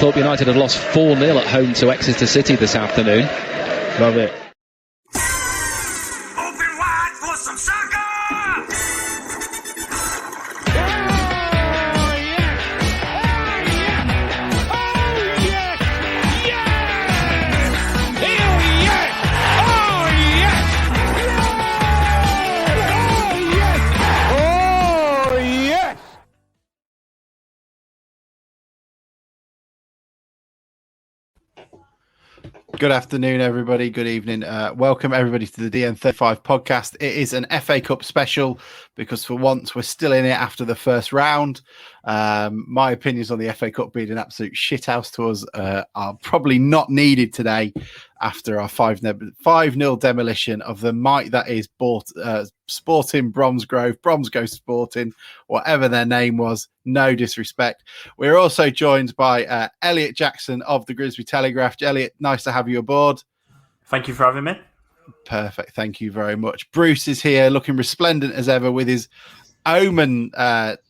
thought United had lost 4-0 at home to Exeter City this afternoon. Love it. Open wide for some soccer! Good afternoon, everybody. Good evening. Welcome, everybody, to the DN35 podcast. It is an FA Cup special because for once we're still in it after the first round. My opinions on the FA Cup being an absolute shithouse to us are probably not needed today after our 5-0 demolition of the might that is Sporting Bromsgrove Sporting, whatever their name was. No disrespect. We're also joined by Elliott Jackson of the Grimsby Telegraph. Elliott, nice to have you aboard. Thank you for having me. Perfect. Thank you very much. Bruce is here looking resplendent as ever with his Omen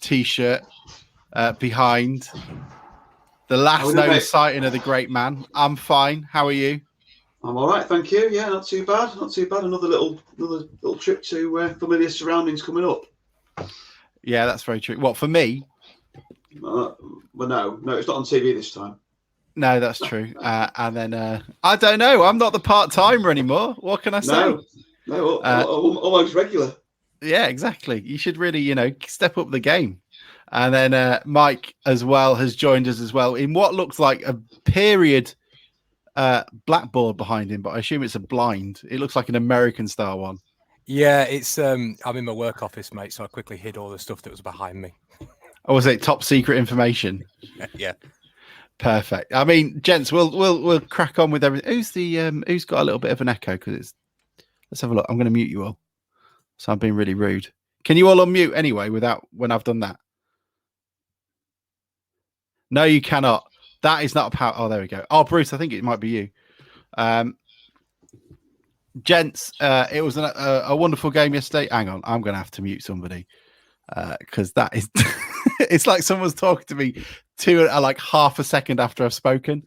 t-shirt behind. The last known sighting of the great man. I'm fine. How are you? I'm all right, thank you. Yeah, not too bad. Not too bad. Another little trip to familiar surroundings coming up. Yeah, that's very true. What, for me? Well, no, it's not on TV this time. No, that's true. And then I don't know. I'm not the part-timer anymore. What can I say? No, almost regular. Yeah, exactly. You should really, step up the game. And then Mike as well has joined us as well in what looks like a period blackboard behind him, but I assume it's a blind. It looks like an American style one. Yeah, it's I'm in my work office, mate, so I quickly hid all the stuff that was behind me. Or was it top secret information? Yeah. Perfect. I mean, gents, we'll crack on with everything. Who's got a little bit of an echo? Let's have a look. I'm going to mute you all. So I'm being really rude. Can you all unmute anyway when I've done that? No, you cannot. That is not a power. Oh, there we go. Oh, Bruce, I think it might be you. Gents, it was a wonderful game yesterday. Hang on, I'm going to have to mute somebody because that is it's like someone's talking to me like half a second after I've spoken,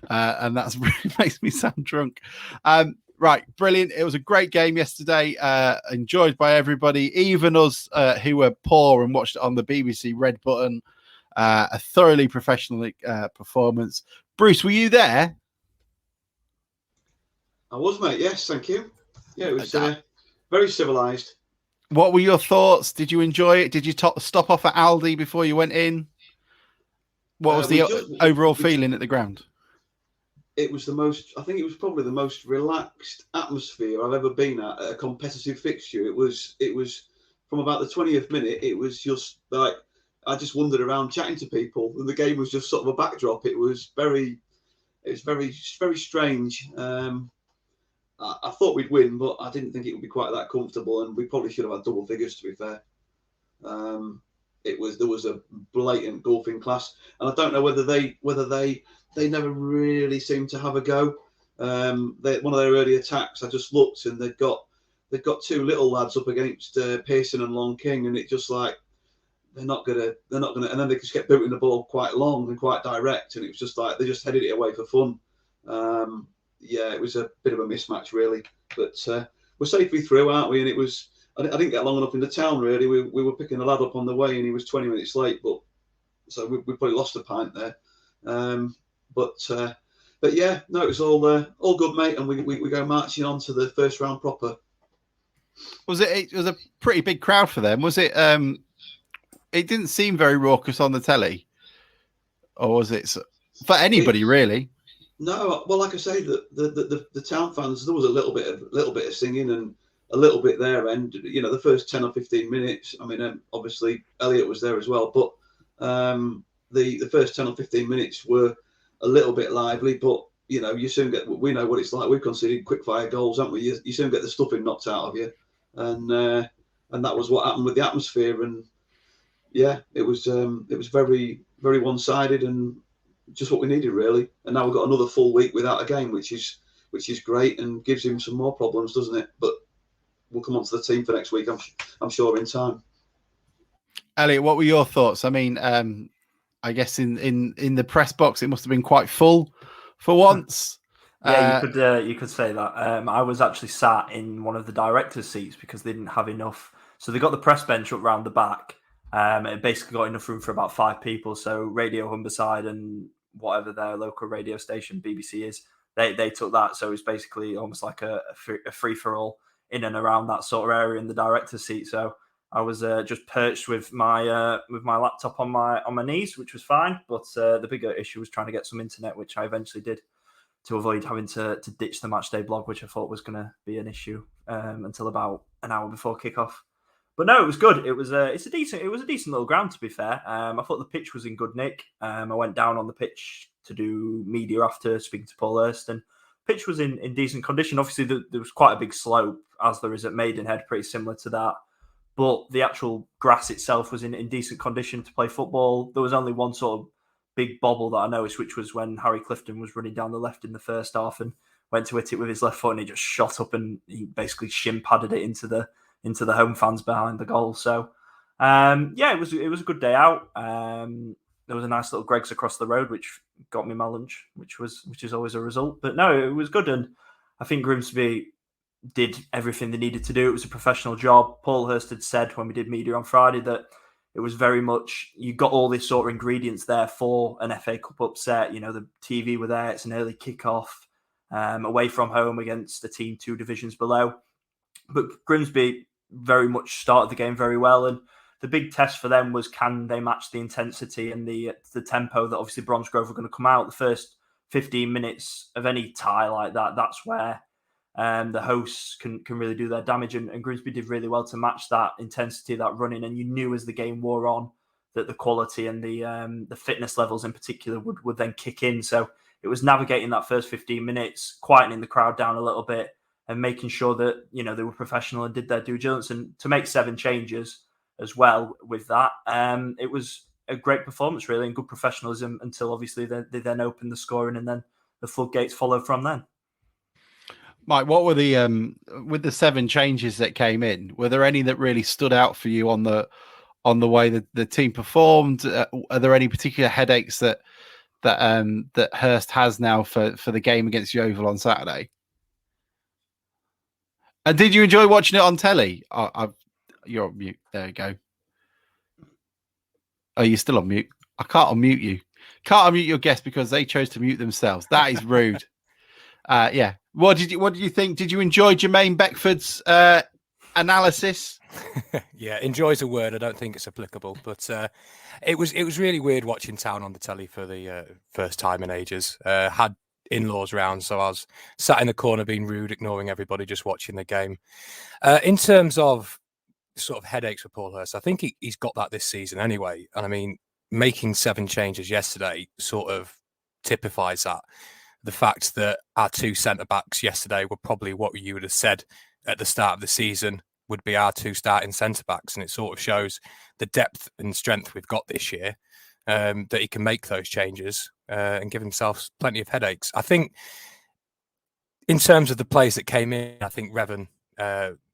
and that's really makes me sound drunk. Right, brilliant. It was a great game yesterday, enjoyed by everybody, even us who were poor and watched it on the BBC Red Button. A thoroughly professional performance. Bruce, were you there? I was, mate. Yes, thank you. Yeah, it was very civilised. What were your thoughts? Did you enjoy it? Did you stop off at Aldi before you went in? What was the overall feeling at the ground? It was I think it was probably the most relaxed atmosphere I've ever been at a competitive fixture. It was from about the 20th minute, it was just like, I just wandered around chatting to people, and the game was just sort of a backdrop. It was very strange. I thought we'd win, but I didn't think it would be quite that comfortable, and we probably should have had double figures, to be fair. There was a blatant golfing class, and I don't know whether they never really seemed to have a go. One of their early attacks, I just looked, and they've got two little lads up against Pearson and Long King, and it just like. They're not gonna, and then they just kept booting the ball quite long and quite direct, and it was just like they just headed it away for fun. Yeah, it was a bit of a mismatch, really, but we're safely through, aren't we? And it was, I didn't get long enough in the town, really. We were picking a lad up on the way, and he was 20 minutes late, but so we probably lost a pint there. But yeah, no, it was all good, mate, and we go marching on to the first round proper. It was a pretty big crowd for them, was it? It didn't seem very raucous on the telly, or was it for anybody really? No, well, like I say, the town fans, there was a little bit of singing and a little bit there, and the first 10 or 15 minutes. I mean, obviously Elliott was there as well, but the first 10 or 15 minutes were a little bit lively. But you soon we know what it's like. We've conceded quick fire goals, haven't we? You soon get the stuffing knocked out of you, and that was what happened with the atmosphere. And yeah, it was very, very one-sided and just what we needed, really. And now we've got another full week without a game, which is great and gives him some more problems, doesn't it? But we'll come on to the team for next week, I'm sure, in time. Elliott, what were your thoughts? I mean, I guess in the press box, it must have been quite full for once. Yeah, you could say that. I was actually sat in one of the directors' seats because they didn't have enough. So they got the press bench up round the back. It basically got enough room for about 5 people. So Radio Humberside and whatever their local radio station, BBC is, they took that. So it's basically almost like a free for all in and around that sort of area in the director's seat. So I was just perched with my laptop on my knees, which was fine. But the bigger issue was trying to get some internet, which I eventually did, to avoid having to ditch the matchday blog, which I thought was going to be an issue until about an hour before kickoff. But no, it was good. It was a decent little ground, to be fair. I thought the pitch was in good nick. I went down on the pitch to do media after speaking to Paul Hurst, and pitch was in decent condition. Obviously, there was quite a big slope, as there is at Maidenhead, pretty similar to that. But the actual grass itself was in decent condition to play football. There was only one sort of big bobble that I noticed, which was when Harry Clifton was running down the left in the first half and went to hit it with his left foot, and he just shot up and he basically shin padded it into the home fans behind the goal. So it was a good day out. There was a nice little Greggs across the road, which got me my lunch, which is always a result. But no, it was good, and I think Grimsby did everything they needed to do. It was a professional job. Paul Hurst had said when we did media on Friday that it was very much, you got all these sort of ingredients there for an FA Cup upset. You know, the TV were there. It's an early kickoff away from home against a team 2 divisions below. But Grimsby very much started the game very well. And the big test for them was, can they match the intensity and the tempo that obviously Bromsgrove were going to come out? The first 15 minutes of any tie like that, that's where the hosts can really do their damage, and Grimsby did really well to match that intensity, that running, and you knew as the game wore on that the quality and the fitness levels in particular would then kick in. So it was navigating that first 15 minutes, quietening the crowd down a little bit, and making sure that, you know, they were professional and did their due diligence, and to make 7 changes as well with that. It was a great performance, really, and good professionalism until obviously they then opened the scoring, and then the floodgates followed from then. Mike, what were the with the 7 changes that came in? Were there any that really stood out for you on the way that the team performed? Are there any particular headaches that Hurst has now for the game against Yeovil on Saturday? And did you enjoy watching it on telly? You're on mute. There you go. Oh, you're still on mute. I can't unmute you. Can't unmute your guests because they chose to mute themselves. That is rude. Yeah. What did you think? Did you enjoy Jermaine Beckford's analysis? Yeah, enjoy is a word. I don't think it's applicable, but it was really weird watching Town on the telly for the first time in ages. Had in-laws round, so I was sat in the corner being rude, ignoring everybody, just watching the game. In terms of sort of headaches for Paul Hurst, I think he's got that this season anyway. And I mean, making 7 changes yesterday sort of typifies that. The fact that our 2 centre-backs yesterday were probably what you would have said at the start of the season would be our 2 starting centre-backs. And it sort of shows the depth and strength we've got this year, that he can make those changes and give himself plenty of headaches. I think in terms of the players that came in, I think Revan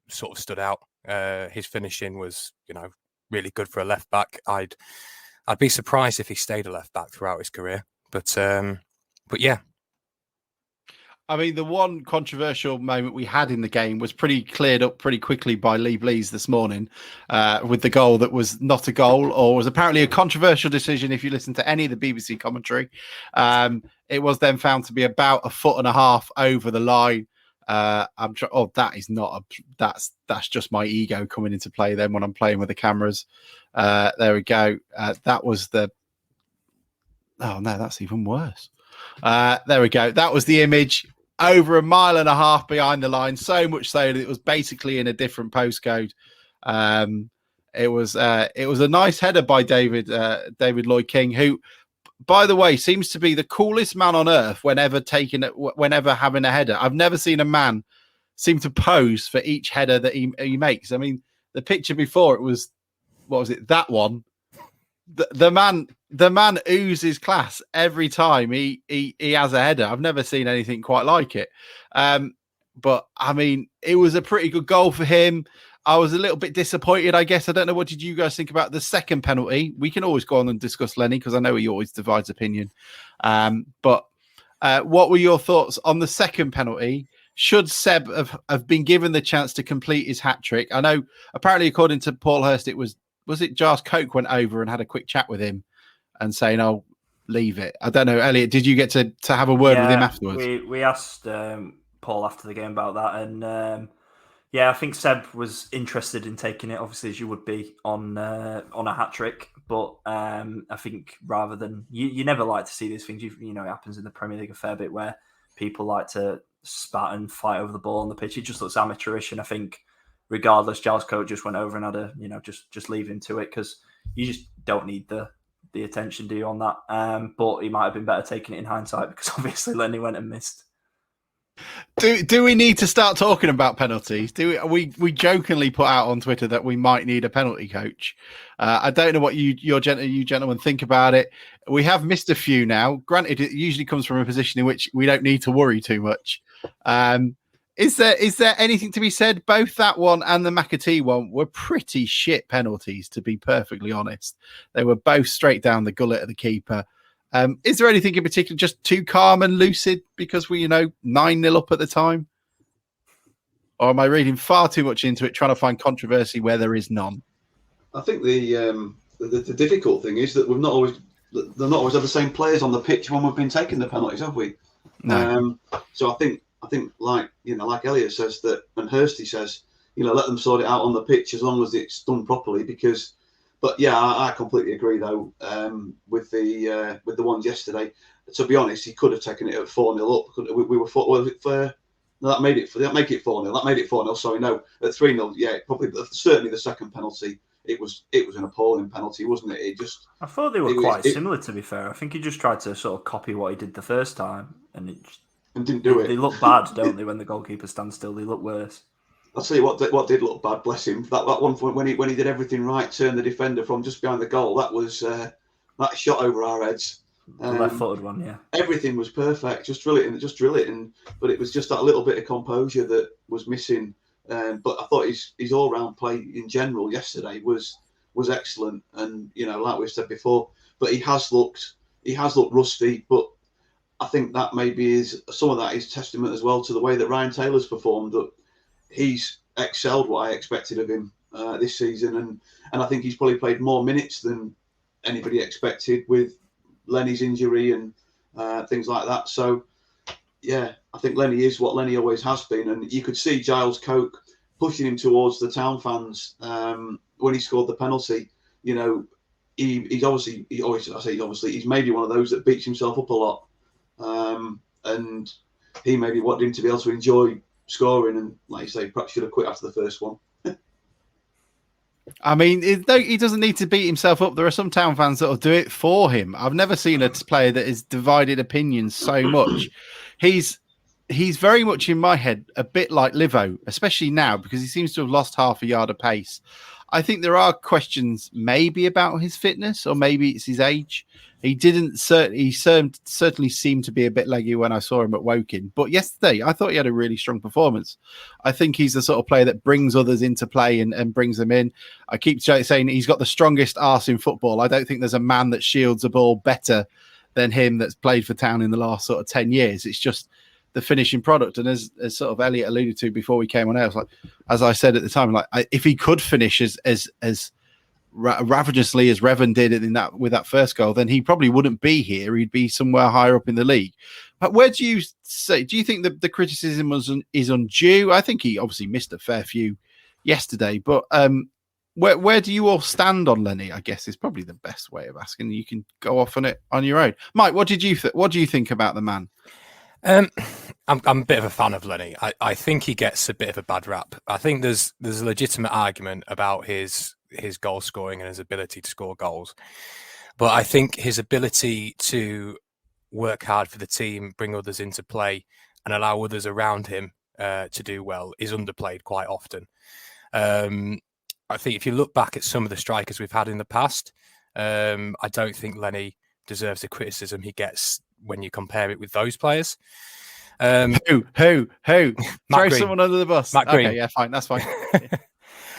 sort of stood out. His finishing was, really good for a left-back. I'd be surprised if he stayed a left-back throughout his career. But yeah. I mean, the one controversial moment we had in the game was pretty cleared up pretty quickly by Lee Blease this morning with the goal that was not a goal, or was apparently a controversial decision if you listen to any of the BBC commentary. It was then found to be about 1.5 feet over the line. That is not that's just my ego coming into play then when I'm playing with the cameras. There we go. That was the... Oh, no, that's even worse. There we go. That was the image over 1.5 miles behind the line. So much so that it was basically in a different postcode. It was a nice header by David Lloyd King, who, by the way, seems to be the coolest man on earth whenever having a header. I've never seen a man seem to pose for each header that he makes. I mean, the picture before, it was, what was it? That one. The man oozes class every time he has a header. I've never seen anything quite like it. But I mean, it was a pretty good goal for him. I was a little bit disappointed, I guess. I don't know. What did you guys think about the second penalty? We can always go on and discuss Lenny because I know he always divides opinion. But what were your thoughts on the second penalty? Should Seb have been given the chance to complete his hat trick? I know, apparently, according to Paul Hurst, it was it Giles Coke went over and had a quick chat with him and saying, "Oh, leave it." I don't know, Elliot. Did you get to have a word with him afterwards? We asked Paul after the game about that, and I think Seb was interested in taking it, obviously, as you would be on a hat trick. But I think rather than you never like to see these things. It happens in the Premier League a fair bit where people like to spat and fight over the ball on the pitch. It just looks amateurish, and I think regardless, Giles Coate just went over and had a just leave him to it because you just don't need the attention, do you, on that? But he might have been better taking it in hindsight because obviously Lenny went and missed. Do we need to start talking about penalties? We jokingly put out on Twitter that we might need a penalty coach. I don't know what you gentlemen think about it. We have missed a few now. Granted, it usually comes from a position in which we don't need to worry too much. Is there anything to be said? Both that one and the McAtee one were pretty shit penalties, to be perfectly honest. They were both straight down the gullet of the keeper. Is there anything in particular just too calm and lucid because we 9-0 up at the time? Or am I reading far too much into it, trying to find controversy where there is none? I think the difficult thing is that they're not always have the same players on the pitch when we've been taking the penalties, have we? No. So I think like Elliot says that, and Hursty says, let them sort it out on the pitch as long as it's done properly. But yeah, I completely agree though. With the ones yesterday, to be honest, he could have taken it at 4-0 up. We were that made it 4-0. That made it 4-0. Sorry, no, at 3-0. Yeah, certainly the second penalty. It was an appalling penalty, wasn't it? I thought they were quite similar. To be fair, I think he just tried to sort of copy what he did the first time, and didn't do it. They look bad, don't they? When the goalkeeper stands still, they look worse. I'll tell you what did look bad, bless him. That one when he did everything right, turned the defender from just behind the goal. That was that shot over our heads. The left-footed one, yeah. Everything was perfect. Just drill it. But it was just that little bit of composure that was missing. But I thought his all-round play in general yesterday was excellent. And like we said before, but he has looked rusty. But I think that maybe some of that is testament as well to the way that Ryan Taylor's performed. That he's excelled what I expected of him this season, and I think he's probably played more minutes than anybody expected with Lenny's injury and things like that. So, yeah, I think Lenny is what Lenny always has been, and you could see Giles Coke pushing him towards the town fans when he scored the penalty. He's maybe one of those that beats himself up a lot, and he maybe wanted him to be able to enjoy scoring, and like you say, perhaps should have quit after the first one. I mean, he doesn't need to beat himself up. There are some town fans that will do it for him. I've never seen a player that has divided opinions so much. He's very much in my head a bit like Livo, especially now because he seems to have lost half a yard of pace. I think there are questions maybe about his fitness, or maybe it's his age. He certainly seemed to be a bit leggy when I saw him at Woking. But yesterday, I thought he had a really strong performance. I think he's the sort of player that brings others into play and brings them in. I keep saying he's got the strongest arse in football. I don't think there's a man that shields a ball better than him that's played for Town in the last sort of 10 years. It's just the finishing product. And as sort of Elliot alluded to before we came on air, as I said at the time, if he could finish as ravenously as Revan did with that first goal, then he probably wouldn't be here. He'd be somewhere higher up in the league. But where do you think the criticism is undue? I think he obviously missed a fair few yesterday, but where do you all stand on Lenny? I guess is probably the best way of asking. You can go off on it on your own. Mike, what do you think about the man? I'm a bit of a fan of Lenny. I think he gets a bit of a bad rap. I think there's a legitimate argument about his goal scoring and his ability to score goals. But I think his ability to work hard for the team, bring others into play and allow others around him to do well is underplayed quite often. I think if you look back at some of the strikers we've had in the past, I don't think Lenny deserves the criticism he gets when you compare it with those players. Who? Throw Green. someone under the bus. Matt Green. Okay, yeah, fine. That's fine.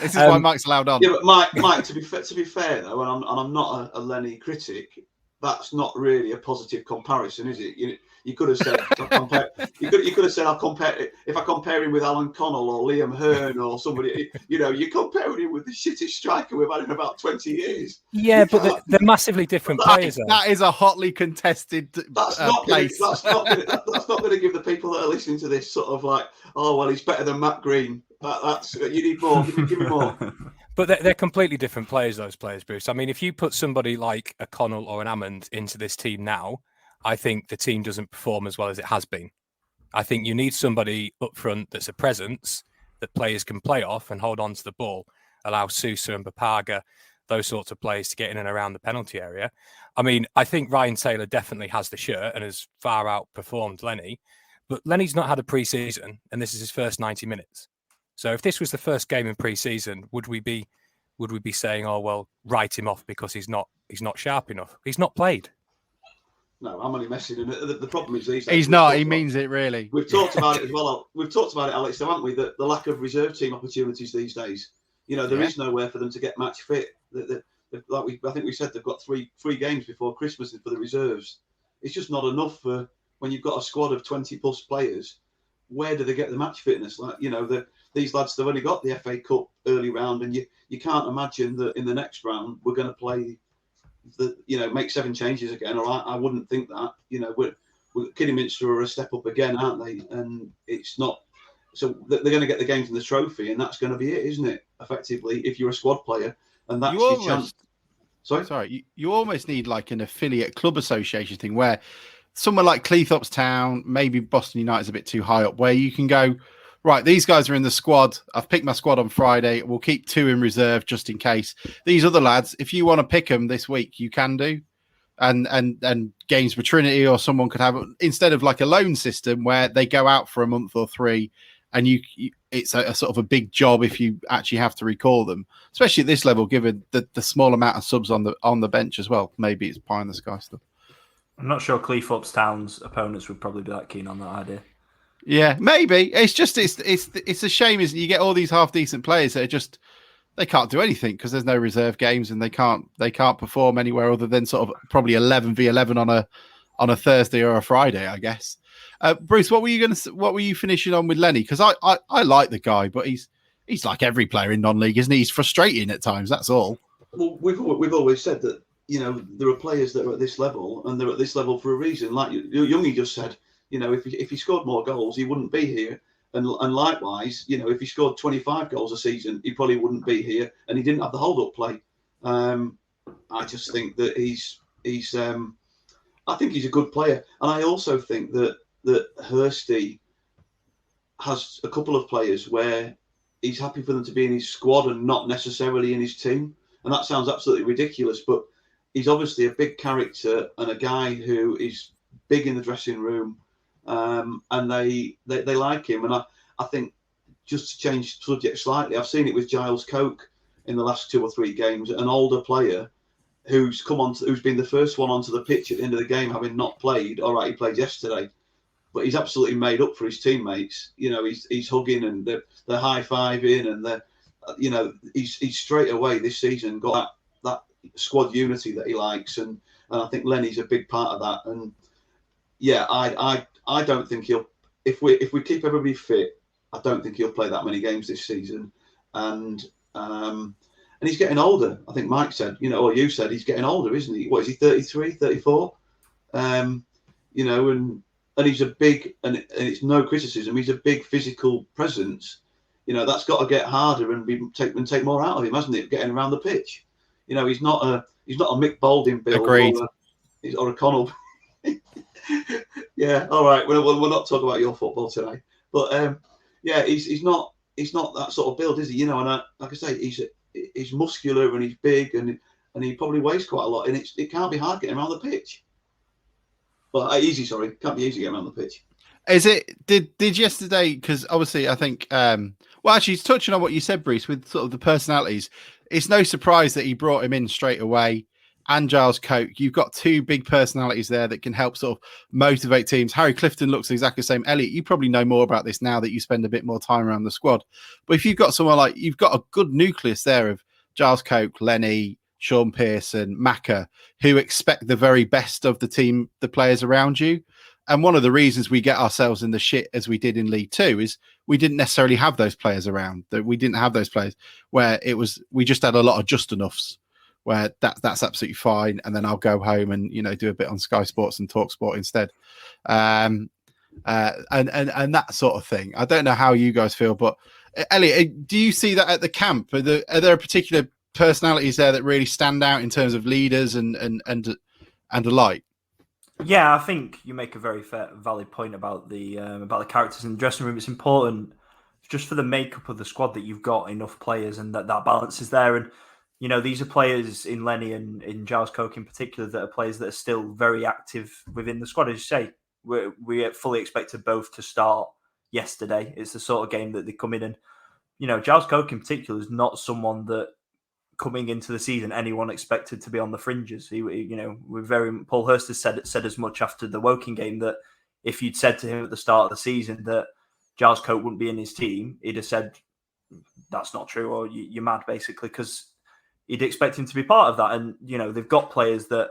This is why Mike's allowed on. Yeah, but Mike, to be fair though, and I'm not a Lenny critic, that's not really a positive comparison, is it? You could have said you could have said if I compare him with Alan Connell or Liam Hearn or somebody, you're comparing him with the shittest striker we've had in about 20 years. Yeah, but they're massively different players. That is a hotly contested place. That's not going to give the people that are listening to this sort of like, oh well, he's better than Matt Green. That's you need more. Give me more. But they're completely different players, those players, Bruce. I mean, if you put somebody like a Connell or an Hammond into this team now, I think the team doesn't perform as well as it has been. I think you need somebody up front that's a presence that players can play off and hold on to the ball, allow Sousa and Papaga, those sorts of players, to get in and around the penalty area. I mean, I think Ryan Taylor definitely has the shirt and has far outperformed Lenny, but Lenny's not had a pre-season, and this is his first 90 minutes. So if this was the first game in pre-season, would we be saying, oh well, write him off because he's not sharp enough? He's not played. No, I'm only messing. And the problem is he's not. He means it really. We've talked about it as well. We've talked about it, Alex, haven't we? The lack of reserve team opportunities these days. There is nowhere for them to get match fit. I think we said they've got three games before Christmas for the reserves. It's just not enough for when you've got a squad of 20 plus players. Where do they get the match fitness? These lads, they've only got the FA Cup early round, and you can't imagine that in the next round we're going to play make 7 changes again. Or I wouldn't think that. Kidderminster are a step up again, aren't they? And it's not. So they're going to get the games in the trophy, and that's going to be it, isn't it? Effectively, if you're a squad player, and that's your chance. Sorry, you almost need like an affiliate club association thing where somewhere like Cleethorpes Town, maybe Boston United's a bit too high up, where you can go, right, these guys are in the squad. I've picked my squad on Friday. We'll keep 2 in reserve just in case. These other lads, if you want to pick them this week, you can do. And Gainsborough Trinity or someone could have, instead of like a loan system where they go out for a month or 3, and it's a sort of a big job if you actually have to recall them, especially at this level, given the small amount of subs on the bench as well. Maybe it's pie in the sky stuff. I'm not sure Cleethorpes Town's opponents would probably be that keen on that idea. Yeah, maybe. It's just it's a shame, isn't it? You get all these half decent players that are just, they can't do anything because there's no reserve games and they can't perform anywhere other than sort of probably 11v11 on a Thursday or a Friday, I guess. Bruce, what were you finishing on with Lenny? Because I like the guy, but he's like every player in non-league, isn't he? He's frustrating at times. That's all. Well, we've always said that there are players that are at this level, and they're at this level for a reason. Like Youngie just said, if he scored more goals, he wouldn't be here. And likewise, if he scored 25 goals a season, he probably wouldn't be here, and he didn't have the hold-up play. I just think that I think he's a good player, and I also think that Hursty has a couple of players where he's happy for them to be in his squad and not necessarily in his team. And that sounds absolutely ridiculous, but he's obviously a big character and a guy who is big in the dressing room, and they like him. And I think, just to change subject slightly, I've seen it with Giles Coke in the last 2 or 3 games, an older player who's been the first one onto the pitch at the end of the game, having not played. All right, he played yesterday, but he's absolutely made up for his teammates. He's hugging and they're high-fiving, and he's straight away this season got that squad unity that he likes, and I think Lenny's a big part of that. And yeah, I don't think he'll, if we keep everybody fit, I don't think he'll play that many games this season. And he's getting older. I think Mike said, or you said, he's getting older, isn't he? What is he, 33, 34? And he's a big, and it's no criticism, he's a big physical presence. That's got to get harder and take more out of him, hasn't it? Getting around the pitch. He's not a Mick Balding build. Agreed. Or a Connell. Yeah, all right. We'll not talk about your football today. But he's not that sort of build, is he? And like I say, he's muscular and he's big and he probably weighs quite a lot, and it can't be hard getting around the pitch. Well, can't be easy getting around the pitch. Is it? Did yesterday? Because obviously, I think. Actually, touching on what you said, Bruce, with sort of the personalities, it's no surprise that he brought him in straight away. and Giles Coke. You've got two big personalities there that can help sort of motivate teams. Harry Clifton looks exactly the same. Elliott, you probably know more about this now that you spend a bit more time around the squad. But if you've got someone like, you've got a good nucleus there of Giles Coke, Lenny, Sean Pearson, Macca, who expect the very best of the team, the players around you. And one of the reasons we get ourselves in the shit as we did in League Two is we didn't necessarily have those players around. That we didn't have those players where it was, we just had a lot of just enoughs where that's absolutely fine. And then I'll go home and, you know, do a bit on Sky Sports and Talk Sport instead. And that sort of thing. I don't know how you guys feel, but Elliot, do you see that at the camp? Are there particular personalities there that really stand out in terms of leaders and the like? Yeah, I think you make a very valid point about the characters in the dressing room. It's important just for the makeup of the squad that you've got enough players and that balance is there. And, you know, these are players in Lenny and in Giles Coke in particular that are players that are still very active within the squad. As you say, we fully expected both to start yesterday. It's the sort of game that they come in and, you know, Giles Coke in particular is not someone that coming into the season anyone expected to be on the fringes. Paul Hurst has said as much after the Woking game that if you'd said to him at the start of the season that Giles Coke wouldn't be in his team, he'd have said that's not true or you're mad, basically, because he'd expect him to be part of that. And, you know, they've got players that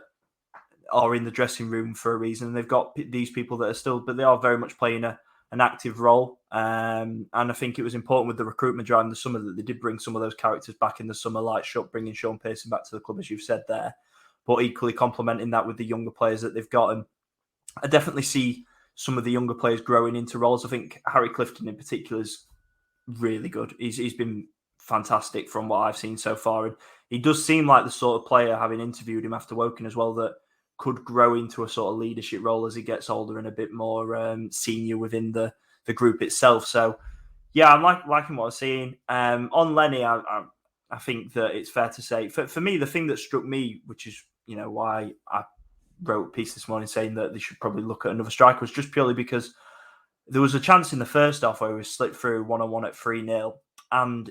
are in the dressing room for a reason. And they've got these people that are still, but they are very much playing an active role. And I think it was important with the recruitment drive in the summer that they did bring some of those characters back in the summer, like bringing Sean Pearson back to the club, as you've said there, but equally complementing that with the younger players that they've got. And I definitely see some of the younger players growing into roles. I think Harry Clifton in particular is really good. He's been fantastic from what I've seen so far. And he does seem like the sort of player, having interviewed him after Woking as well, that could grow into a sort of leadership role as he gets older and a bit more senior within the group itself. So, yeah, I'm liking what I'm seeing. On Lenny, I think that it's fair to say, for me, the thing that struck me, which is, you know, why I wrote a piece this morning saying that they should probably look at another striker, was just purely because there was a chance in the first half where he was slipped through 1-on-1 at 3-0 and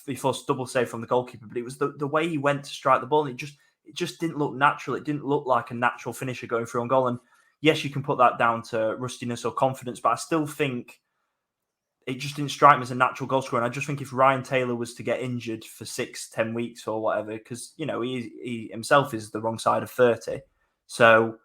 he forced a double save from the goalkeeper, but it was the way he went to strike the ball, and it just didn't look natural. It didn't look like a natural finisher going through on goal. And yes, you can put that down to rustiness or confidence, but I still think it just didn't strike me as a natural goal scorer. And I just think if Ryan Taylor was to get injured for 6-10 weeks or whatever, because, you know, he himself is the wrong side of 30. So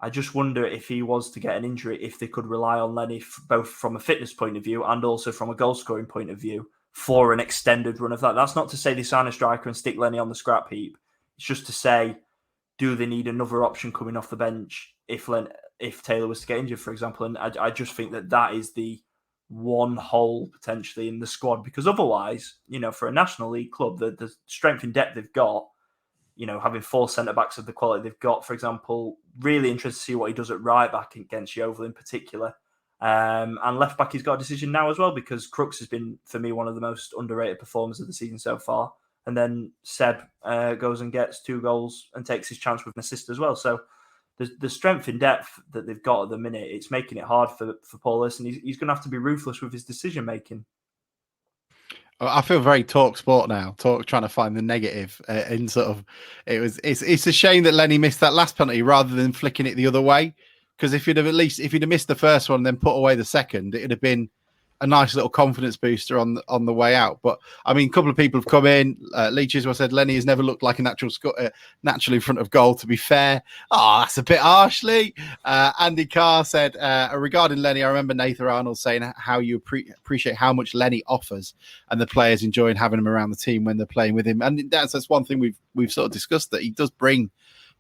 I just wonder if he was to get an injury, if they could rely on Lenny both from a fitness point of view and also from a goal scoring point of view for an extended run of that. That's not to say they sign a striker and stick Lenny on the scrap heap. It's just to say, do they need another option coming off the bench if Taylor was to get injured, for example? And I just think that is the one hole potentially in the squad, because otherwise, you know, for a National League club, the strength and depth they've got, you know, having 4 centre-backs of the quality they've got, for example, really interested to see what he does at right-back against Yeovil in particular. And left-back, he's got a decision now as well, because Crooks has been, for me, one of the most underrated performers of the season so far. And then Seb goes and gets 2 goals and takes his chance with an assist as well. So the strength in depth that they've got at the minute, it's making it hard for Paul Hurst, and he's going to have to be ruthless with his decision-making. I feel very Talk Sport now, trying to find the negative in sort of, it's a shame that Lenny missed that last penalty rather than flicking it the other way. Because if you'd have missed the first one and then put away the second, it'd have been a nice little confidence booster on the way out. But I mean, a couple of people have come in. Leach said Lenny has never looked like a naturally in front of goal. To be fair, that's a bit harshly. Andy Carr said regarding Lenny, I remember Nathan Arnold saying how you appreciate how much Lenny offers, and the players enjoying having him around the team when they're playing with him. And that's one thing we've sort of discussed, that he does bring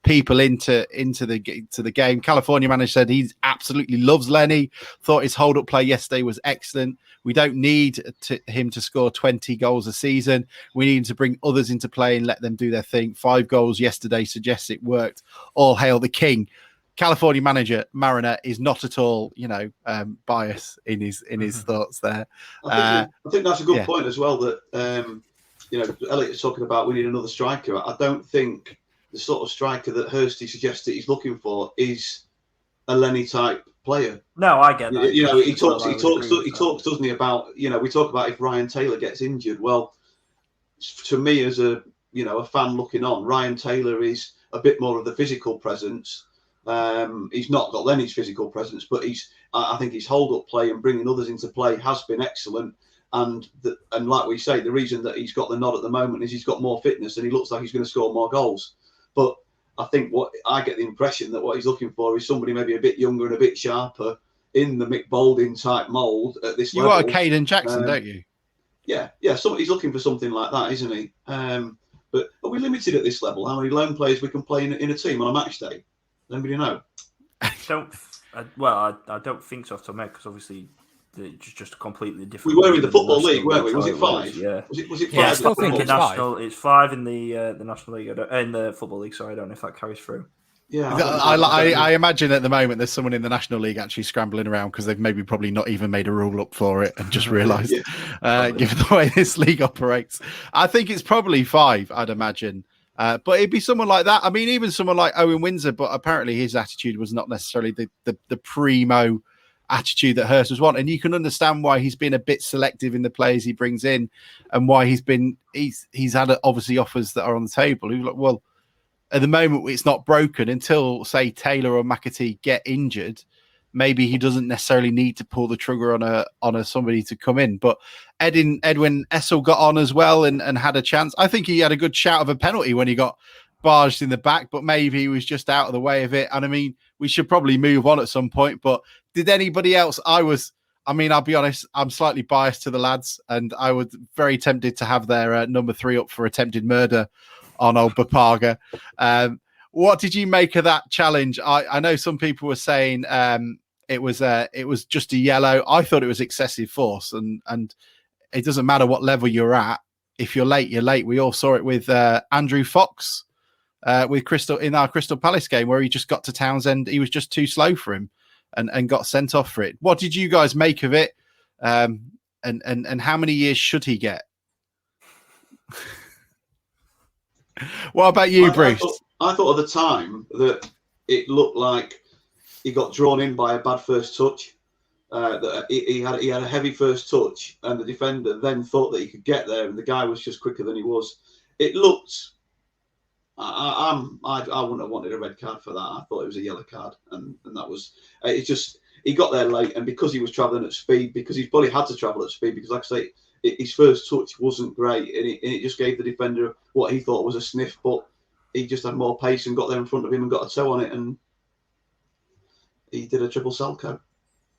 people into the game. California manager said he absolutely loves Lenny, thought his hold-up play yesterday was excellent. We don't need him to score 20 goals a season. We need him to bring others into play and let them do their thing. 5 goals yesterday suggests it worked. All hail the king. California manager Mariner is not at all, biased in his thoughts there. I think that's a good point as well, that Elliott's talking about we need another striker. I don't think the sort of striker that Hursty suggests that he's looking for is a Lenny type player. No, I get that. He talks, doesn't he, about, we talk about if Ryan Taylor gets injured. Well, to me as a fan looking on, Ryan Taylor is a bit more of the physical presence. He's not got Lenny's physical presence, but I think his hold-up play and bringing others into play has been excellent. And like we say, the reason that he's got the nod at the moment is he's got more fitness and he looks like he's going to score more goals. But I think what I get the impression that what he's looking for is somebody maybe a bit younger and a bit sharper in the Mick Balding type mould at this level. You got a Caden Jackson, don't you? Yeah. So he's looking for something like that, isn't he? But are we limited at this level? How many lone players we can play in a team on a match day? Anybody know? I don't think so off the top of my head, because obviously it's just a completely different. We were in the Football League, weren't we? Was it 5? Yeah. Was it 5? Yeah, I still think it's national. 5. It's 5 in the National League, in the Football League. Sorry, I don't know if that carries through. Yeah, I imagine at the moment there's someone in the National League actually scrambling around because they've probably not even made a rule up for it and just realised, given the way this league operates, I think it's probably 5. I'd imagine, but it'd be someone like that. I mean, even someone like Owen Windsor, but apparently his attitude was not necessarily the primo attitude that Hurst was wanting. And you can understand why he's been a bit selective in the players he brings in, and why he's had obviously offers that are on the table. Who's like, well, at the moment, it's not broken until, say, Taylor or McAtee get injured. Maybe he doesn't necessarily need to pull the trigger on a somebody to come in. But Edwin Essel got on as well and had a chance. I think he had a good shout of a penalty when he got barged in the back, but maybe he was just out of the way of it. And I mean, we should probably move on at some point. But did anybody else? I'll be honest, I'm slightly biased to the lads, and I was very tempted to have their number 3 up for attempted murder on old Bapaga. What did you make of that challenge? I know some people were saying it was just a yellow. I thought it was excessive force, and it doesn't matter what level you're at. If you're late, you're late. We all saw it with Andrew Fox with in our Crystal Palace game, where he just got to Townsend. He was just too slow for him and got sent off for it. What did you guys make of it? And how many years should he get? What about you, Bruce? I thought at the time that it looked like he got drawn in by a bad first touch. That he had a heavy first touch, and the defender then thought that he could get there, and the guy was just quicker than he was. It looked. I wouldn't have wanted a red card for that. I thought it was a yellow card, and that was it. Just he got there late, and because he was travelling at speed, because his body had to travel at speed, because like I say, his first touch wasn't great, and it just gave the defender what he thought was a sniff, but he just had more pace and got there in front of him and got a toe on it, and he did a triple Selco.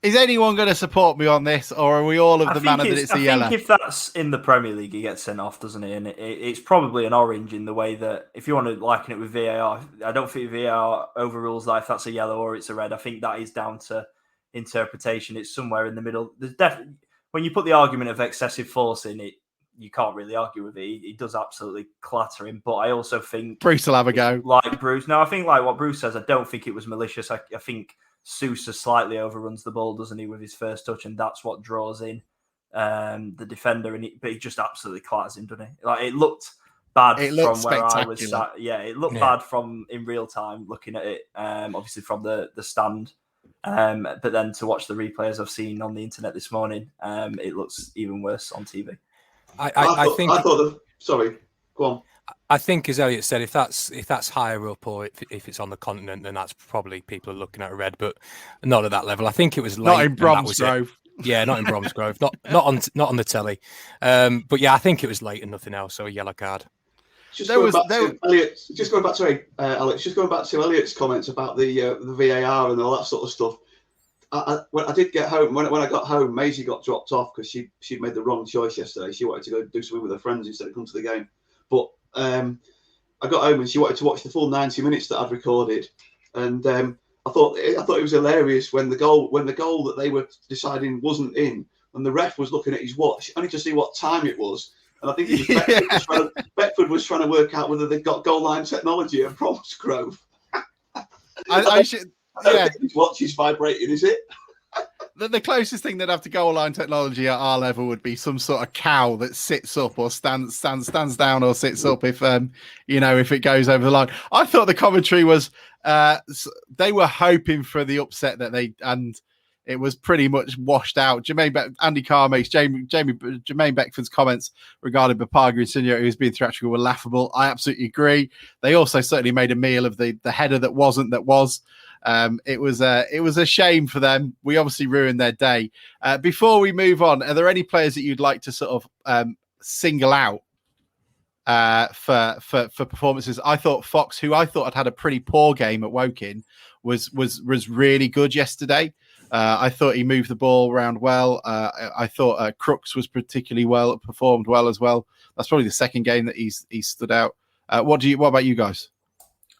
Is anyone going to support me on this, or are we all of the manner that it's a yellow? I think if that's in the Premier League, he gets sent off, doesn't he? And it's probably an orange in the way that, if you want to liken it with VAR, I don't think VAR overrules that if that's a yellow or it's a red. I think that is down to interpretation. It's somewhere in the middle. There's definitely, when you put the argument of excessive force in it, you can't really argue with it. He does absolutely clatter him. But I also think Bruce will have a go. Like Bruce. No, I think like what Bruce says, I don't think it was malicious. I think Sousa slightly overruns the ball, doesn't he, with his first touch, and that's what draws in the defender. But he just absolutely clatters him, doesn't he? Like, it looked bad from where I was sat. Yeah, it looked bad from in real time looking at it. Obviously from the stand. But then to watch the replays I've seen on the internet this morning, it looks even worse on TV. Sorry, go on. I think, as Elliott said, if that's higher up or if it's on the continent, then that's probably people are looking at a red, but not at that level. I think it was late. Not in Bromsgrove. Yeah, not in Bromsgrove. not on the telly. But yeah, I think it was late and nothing else. So a yellow card. Just going back to Elliott's comments about the VAR and all that sort of stuff. When I did get home, when I got home, Maisie got dropped off because she'd made the wrong choice yesterday. She wanted to go do something with her friends instead of come to the game. But I got home and she wanted to watch the full 90 minutes that I'd recorded, and I thought it was hilarious when the goal that they were deciding wasn't in, and the ref was looking at his watch only to see what time it was. And I think Beckford was trying to work out whether they've got goal line technology at Bromsgrove. I should. Yeah, his watch is vibrating, is it? The closest thing they'd have to goal line technology at our level would be some sort of cow that sits up or stands down or sits up if it goes over the line. I thought the commentary was they were hoping for the upset that it was pretty much washed out. Andy Carr makes Jermaine Beckford's comments regarding Papaga Insigne, who's been theatrical, were laughable. I absolutely agree. They also certainly made a meal of the header that wasn't that was. It was a shame for them. We obviously ruined their day. Before we move on, are there any players that you'd like to sort of single out for performances? I thought Fox, who I thought had a pretty poor game at Woking, was really good yesterday. I thought he moved the ball around well. I thought Crooks was particularly performed well as well. That's probably the second game that he's stood out. What about you guys?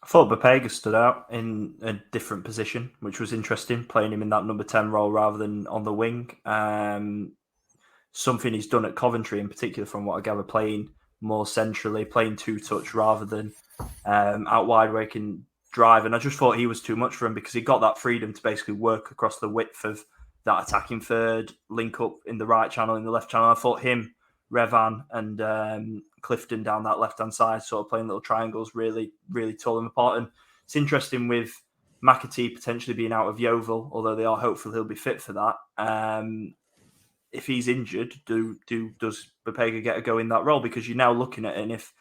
I thought Bapega stood out in a different position, which was interesting, playing him in that number 10 role rather than on the wing. Something he's done at Coventry in particular, from what I gather, playing more centrally, playing two-touch rather than out wide where he can drive. And I just thought he was too much for him because he got that freedom to basically work across the width of that attacking third, link up in the right channel, in the left channel. I thought him, Revan and Clifton down that left-hand side, sort of playing little triangles, really, really tore them apart. And it's interesting with McAtee potentially being out of Yeovil, although they are hopeful he'll be fit for that. If he's injured, does Bapega get a go in that role? Because you're now looking at it, and if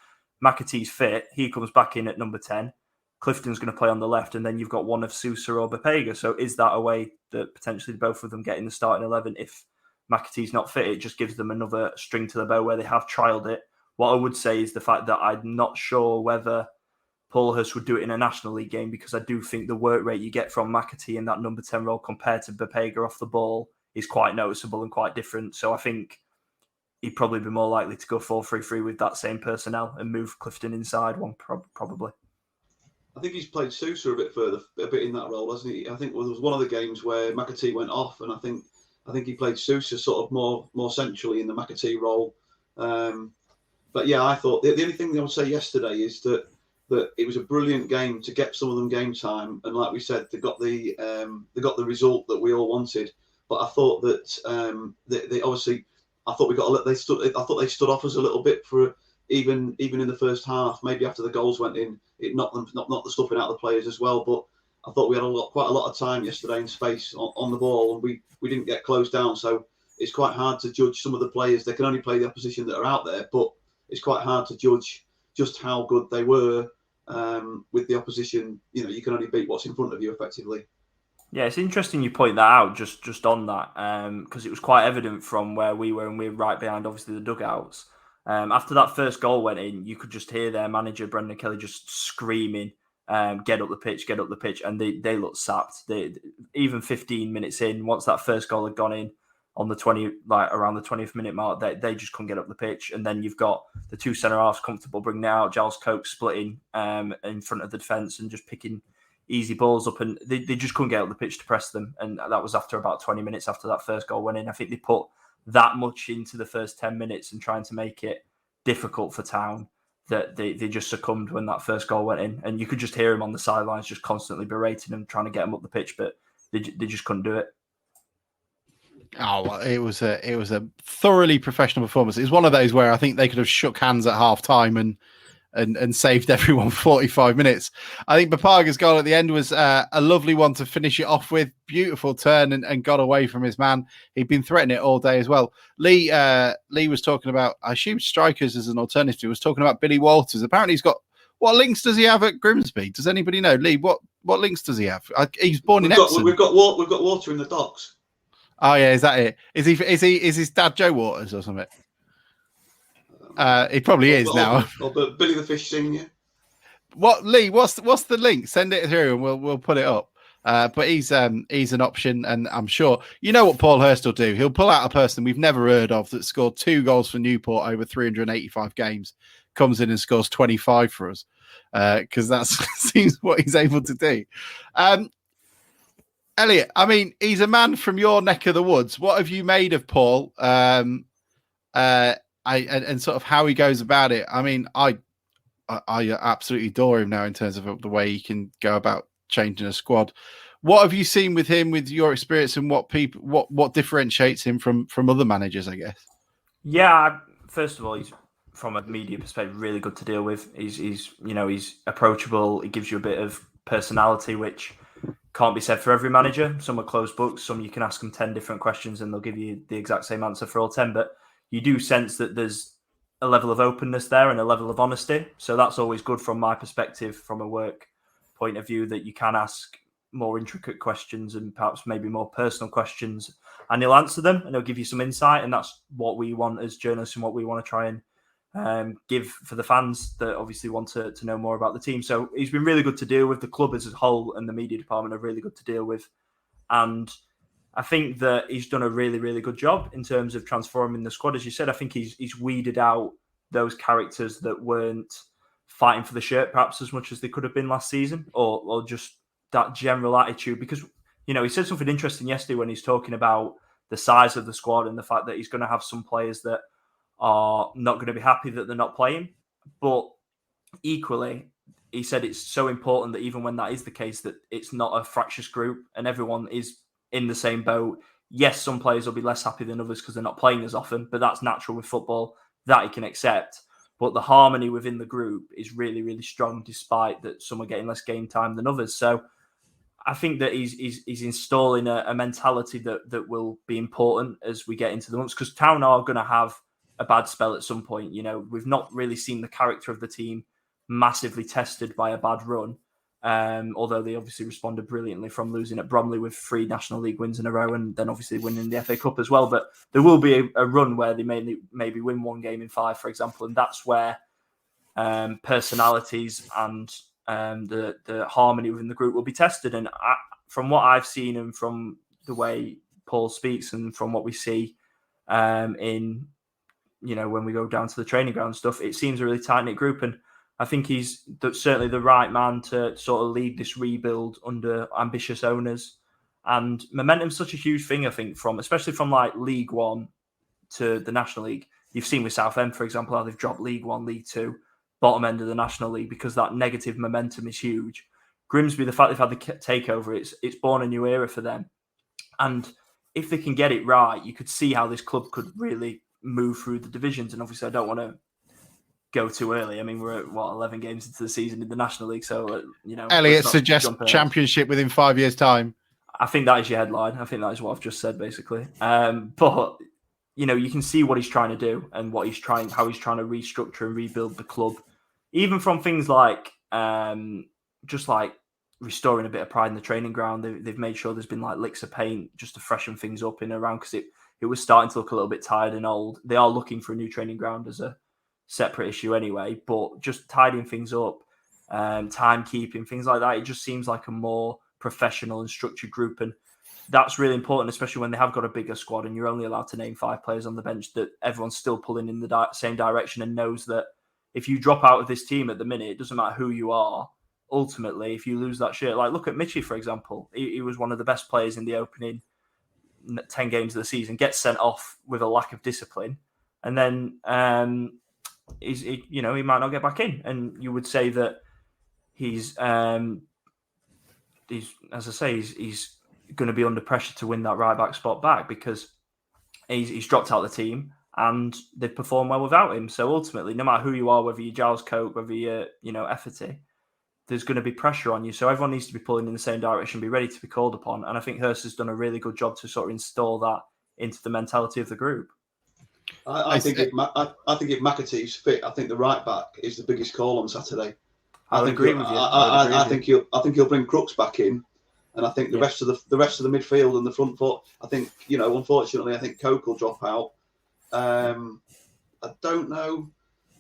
McAtee's fit, he comes back in at number 10. Clifton's going to play on the left, and then you've got one of Sousa or Bapega. So is that a way that potentially both of them get in the starting 11 if McAtee's not fit? It just gives them another string to the bow where they have trialled it. What I would say is the fact that I'm not sure whether Paul Hurst would do it in a National League game, because I do think the work rate you get from McAtee in that number 10 role compared to Bapega off the ball is quite noticeable and quite different. So I think he'd probably be more likely to go 4-3-3 with that same personnel and move Clifton inside one, probably. I think he's played Sousa a bit in that role, hasn't he? I think there was one of the games where McAtee went off, and I think he played Sousa sort of more centrally in the McAtee role. But yeah, I thought the only thing I would say yesterday is that it was a brilliant game to get some of them game time, and like we said, they got the result that we all wanted. But I thought that they obviously, I thought they stood off us a little bit for even in the first half. Maybe after the goals went in, it knocked the stuffing out of the players as well. But I thought we had quite a lot of time yesterday in space on the ball, and we didn't get closed down. So it's quite hard to judge some of the players. They can only play the opposition that are out there, but it's quite hard to judge just how good they were with the opposition. You know, you can only beat what's in front of you effectively. Yeah, it's interesting you point that out just on that, because it was quite evident from where we were, and we're right behind, obviously, the dugouts. After that first goal went in, you could just hear their manager, Brendan Kelly, just screaming, get up the pitch, and they looked sapped. Even 15 minutes in, once that first goal had gone in on the around the 20th minute mark, they just couldn't get up the pitch. And then you've got the two centre-halves comfortable bringing out, Giles Coke splitting in front of the defence and just picking easy balls up, and they just couldn't get up the pitch to press them. And that was after about 20 minutes after that first goal went in. I think they put that much into the first 10 minutes and trying to make it difficult for Town that they just succumbed when that first goal went in. And you could just hear him on the sidelines just constantly berating them, trying to get them up the pitch, but they just couldn't do it. Oh, well, it was a thoroughly professional performance. It was one of those where I think they could have shook hands at half time and saved everyone 45 minutes. I think Bapaga's goal at the end was a lovely one to finish it off with. Beautiful turn and got away from his man. He'd been threatening it all day as well. Lee was talking about, I assume strikers as an alternative. He was talking about Billy Walters. Apparently he's got, what links does he have at Grimsby? Does anybody know? Lee, what links does he have? He's born in Epsom. We've got water in the docks. Oh yeah, is that it? Is his dad Joe Waters or something? He probably is now. Or Billy the Fish Senior. What, Lee? What's the link? Send it through and we'll put it up. But he's an option, and I'm sure you know what Paul Hurst will do. He'll pull out a person we've never heard of that scored 2 goals for Newport over 385 games, comes in and scores 25 for us, because that seems what he's able to do. Elliott, I mean, he's a man from your neck of the woods. What have you made of Paul? And sort of how he goes about it. I mean, I absolutely adore him now in terms of the way he can go about changing a squad. What have you seen with him, with your experience, and what differentiates him from other managers, I guess? Yeah, first of all, he's, from a media perspective, really good to deal with. He's approachable. He gives you a bit of personality, which can't be said for every manager. Some are closed books. Some you can ask them 10 different questions and they'll give you the exact same answer for all 10. But you do sense that there's a level of openness there and a level of honesty. So that's always good from my perspective, from a work point of view, that you can ask more intricate questions and perhaps maybe more personal questions, and he'll answer them and he'll give you some insight. And that's what we want as journalists and what we want to try and give for the fans that obviously want to know more about the team. So he's been really good to deal with. The club as a whole and the media department are really good to deal with. And I think that he's done a really, really good job in terms of transforming the squad. As you said, I think he's weeded out those characters that weren't fighting for the shirt perhaps as much as they could have been last season, or just that general attitude. Because, you know, he said something interesting yesterday when he's talking about the size of the squad and the fact that he's going to have some players that are not going to be happy that they're not playing. But equally, he said it's so important that even when that is the case, that it's not a fractious group and everyone is in the same boat. Yes, some players will be less happy than others because they're not playing as often, but that's natural with football. That he can accept. But the harmony within the group is really, really strong, despite that some are getting less game time than others. So I think that he's installing a mentality that will be important as we get into the months, because Town are going to have a bad spell at some point. You know, we've not really seen the character of the team massively tested by a bad run, although they obviously responded brilliantly from losing at Bromley with 3 National League wins in a row and then obviously winning the FA Cup as well. But there will be a run where they maybe win 1 game in 5, for example, and that's where personalities and the harmony within the group will be tested. And from what I've seen and from the way Paul speaks and from what we see in, you know, when we go down to the training ground stuff, it seems a really tight-knit group. And I think he's certainly the right man to sort of lead this rebuild under ambitious owners. And momentum's such a huge thing, I think, especially from like League One to the National League. You've seen with Southend, for example, how they've dropped League One, League Two, bottom end of the National League, because that negative momentum is huge. Grimsby, the fact they've had the takeover, it's born a new era for them. And if they can get it right, you could see how this club could really move through the divisions. And obviously, I don't want to go too early. I mean, we're at 11 games into the season in the National League, so you know. Elliott suggests championship within 5 years' time. I think that is your headline. I think that is what I've just said, basically. But you know, you can see what he's trying to do and how he's trying to restructure and rebuild the club, even from things like just like restoring a bit of pride in the training ground. They've made sure there's been like licks of paint just to freshen things up in and around, because it was starting to look a little bit tired and old. They are looking for a new training ground as a separate issue anyway, but just tidying things up, timekeeping, things like that. It just seems like a more professional and structured group. And that's really important, especially when they have got a bigger squad and you're only allowed to name 5 players on the bench, that everyone's still pulling in the same direction and knows that if you drop out of this team at the minute, it doesn't matter who you are. Ultimately, if you lose that shirt, like look at Mitchie, for example. He was one of the best players in the opening 10 games of the season, gets sent off with a lack of discipline. And then he might not get back in. And you would say that he's as I say, he's going to be under pressure to win that right back spot back, because he's dropped out of the team and they've performed well without him. So ultimately, no matter who you are, whether you're Giles Coke, whether you're Efferty, there's going to be pressure on you. So everyone needs to be pulling in the same direction, be ready to be called upon. And I think Hurst has done a really good job to sort of install that into the mentality of the group. I think if McAtee's fit, I think the right back is the biggest call on Saturday. I agree with you. I think he'll bring Crooks back in, and I think the rest of the midfield and the front foot. I think, unfortunately, I think Coke will drop out. I don't know.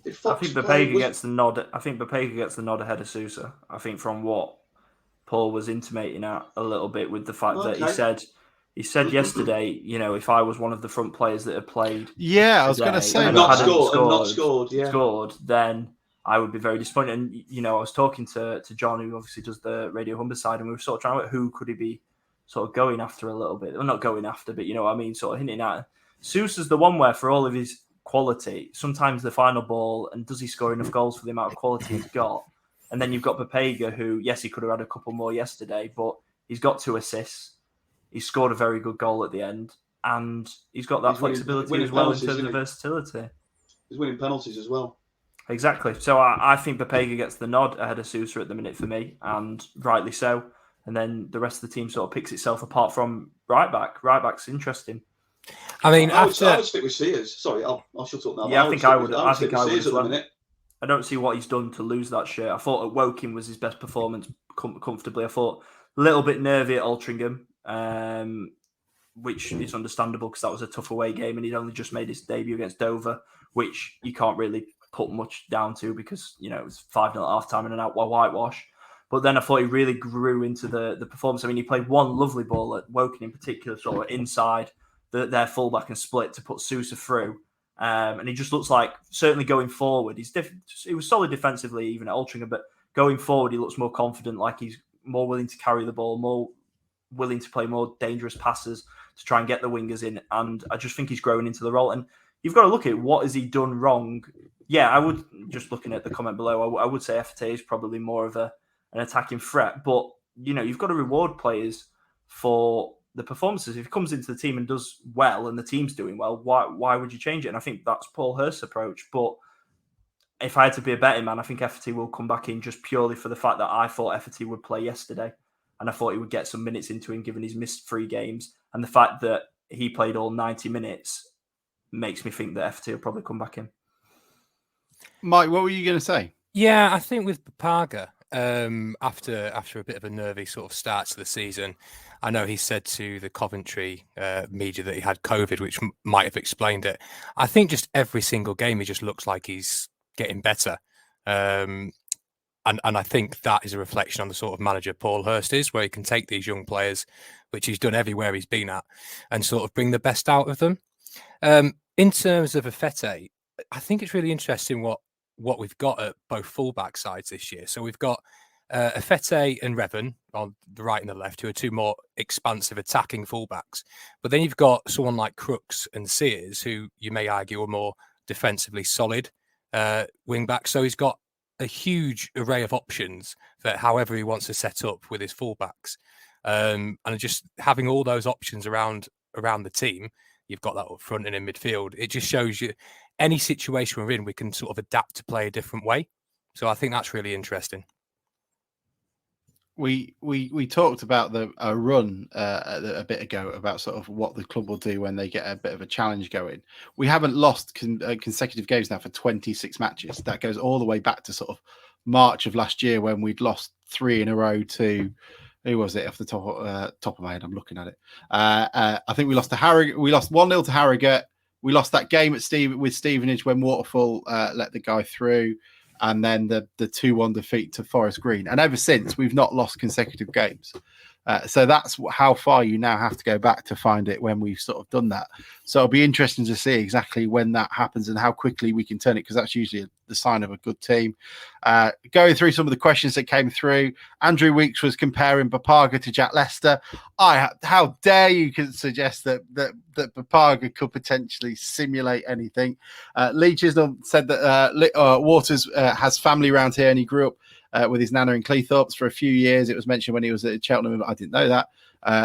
I think Bapega gets the nod. I think Bapega gets the nod ahead of Sousa. I think from what Paul was intimating at a little bit with the fact that he said yesterday, if I was one of the front players that had played, I was going to say, and not scored, then I would be very disappointed. And I was talking to John, who obviously does the Radio Humber side, and we were sort of trying to who could he be sort of going after a little bit, well, not going after, but what I mean, sort of hinting at. Sousa's the one where, for all of his quality, sometimes the final ball, and does he score enough goals for the amount of quality he's got? And then you've got Bapega, who, yes, he could have had a couple more yesterday, but he's got 2 assists. He scored a very good goal at the end, and he's got that flexibility as well in terms of versatility. He's winning penalties as well. Exactly. So I think Bapega gets the nod ahead of Sousa at the minute for me, and rightly so. and then the rest of the team sort of picks itself apart from right back. Right back's interesting. I mean, I would stick with Sears. Sorry, I'll shut up now. Yeah, I think I would. I think I would Sears as well. at the minute. I don't see what he's done to lose that shirt. I thought at Woking was his best performance comfortably. I thought a little bit nervy at Altrincham, which is understandable because that was a tough away game and he'd only just made his debut against Dover, which you can't really put much down to because, it was 5-0 at half-time and an out whitewash. But then I thought he really grew into the performance. I mean, he played one lovely ball at Woking in particular, sort of inside their fullback and split to put Sousa through. And he just looks like, certainly going forward, he was solid defensively even at Altrincham, but going forward, he looks more confident, like he's more willing to carry the ball, more willing to play more dangerous passes to try and get the wingers in. And I just think he's growing into the role. And you've got to look at what has he done wrong. Yeah, I would, just looking at the comment below, I would say FT is probably more of an attacking threat. But, you've got to reward players for the performances. If he comes into the team and does well and the team's doing well, why would you change it? And I think that's Paul Hurst's approach. But if I had to be a betting man, I think FT will come back in just purely for the fact that I thought FT would play yesterday. And I thought he would get some minutes into him given his missed 3 games. And the fact that he played all 90 minutes makes me think that FT will probably come back in. Mike, what were you going to say? Yeah, I think with Papaga, after a bit of a nervy sort of start to the season, I know he said to the Coventry media that he had COVID, which might have explained it. I think just every single game, he just looks like he's getting better. And I think that is a reflection on the sort of manager Paul Hurst is, where he can take these young players, which he's done everywhere he's been at, and sort of bring the best out of them. In terms of Afete, I think it's really interesting what we've got at both fullback sides this year. So we've got Afete and Revan on the right and the left, who are 2 more expansive attacking fullbacks. But then you've got someone like Crooks and Sears, who you may argue are more defensively solid wing backs. So he's got a huge array of options for however he wants to set up with his fullbacks. And just having all those options around the team, you've got that up front and in midfield. It just shows you any situation we're in, we can sort of adapt to play a different way. So I think that's really interesting. We talked about a run a bit ago about sort of what the club will do when they get a bit of a challenge going. We haven't lost consecutive games now for 26 matches. That goes all the way back to sort of March of last year when we'd lost 3 in a row to, who was it off the top of my head? I'm looking at it. I think we lost to Harrogate. We lost 1-0 to Harrogate. We lost that game with Stevenage when Waterfall let the guy through. And then the 2-1 defeat to Forest Green. And ever since, we've not lost consecutive games. So that's how far you now have to go back to find it when we've sort of done that. So it'll be interesting to see exactly when that happens and how quickly we can turn it, because that's usually the sign of a good team. Going through some of the questions that came through, Andrew Weeks was comparing Papaga to Jack Lester. How dare you suggest that Papaga could potentially simulate anything? Lee Chisholm said that Waters has family around here and he grew up with his nana in Cleethorpes for a few years. It was mentioned when he was at Cheltenham. I didn't know that.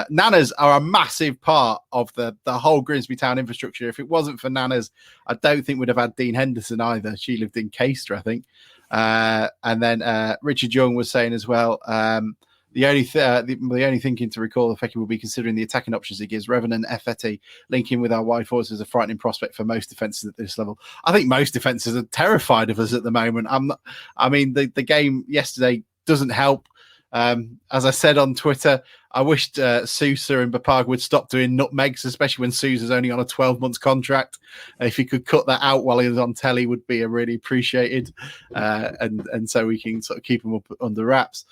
Nanas are a massive part of the whole Grimsby Town infrastructure. If it wasn't for Nanas, I don't think we'd have had Dean Henderson either. She lived in Caister, I think. And then Richard Young was saying as well, the only thinking to recall Feki will be considering the attacking options he gives. Revan and Feti linking with our wide forwards is a frightening prospect for most defences at this level. I think most defences are terrified of us at the moment. The game yesterday doesn't help. As I said on Twitter, I wished Sousa and Papaga would stop doing nutmegs, especially when Sousa's only on a 12-month contract. If he could cut that out while he was on telly, would be really appreciated. And so we can sort of keep him up under wraps.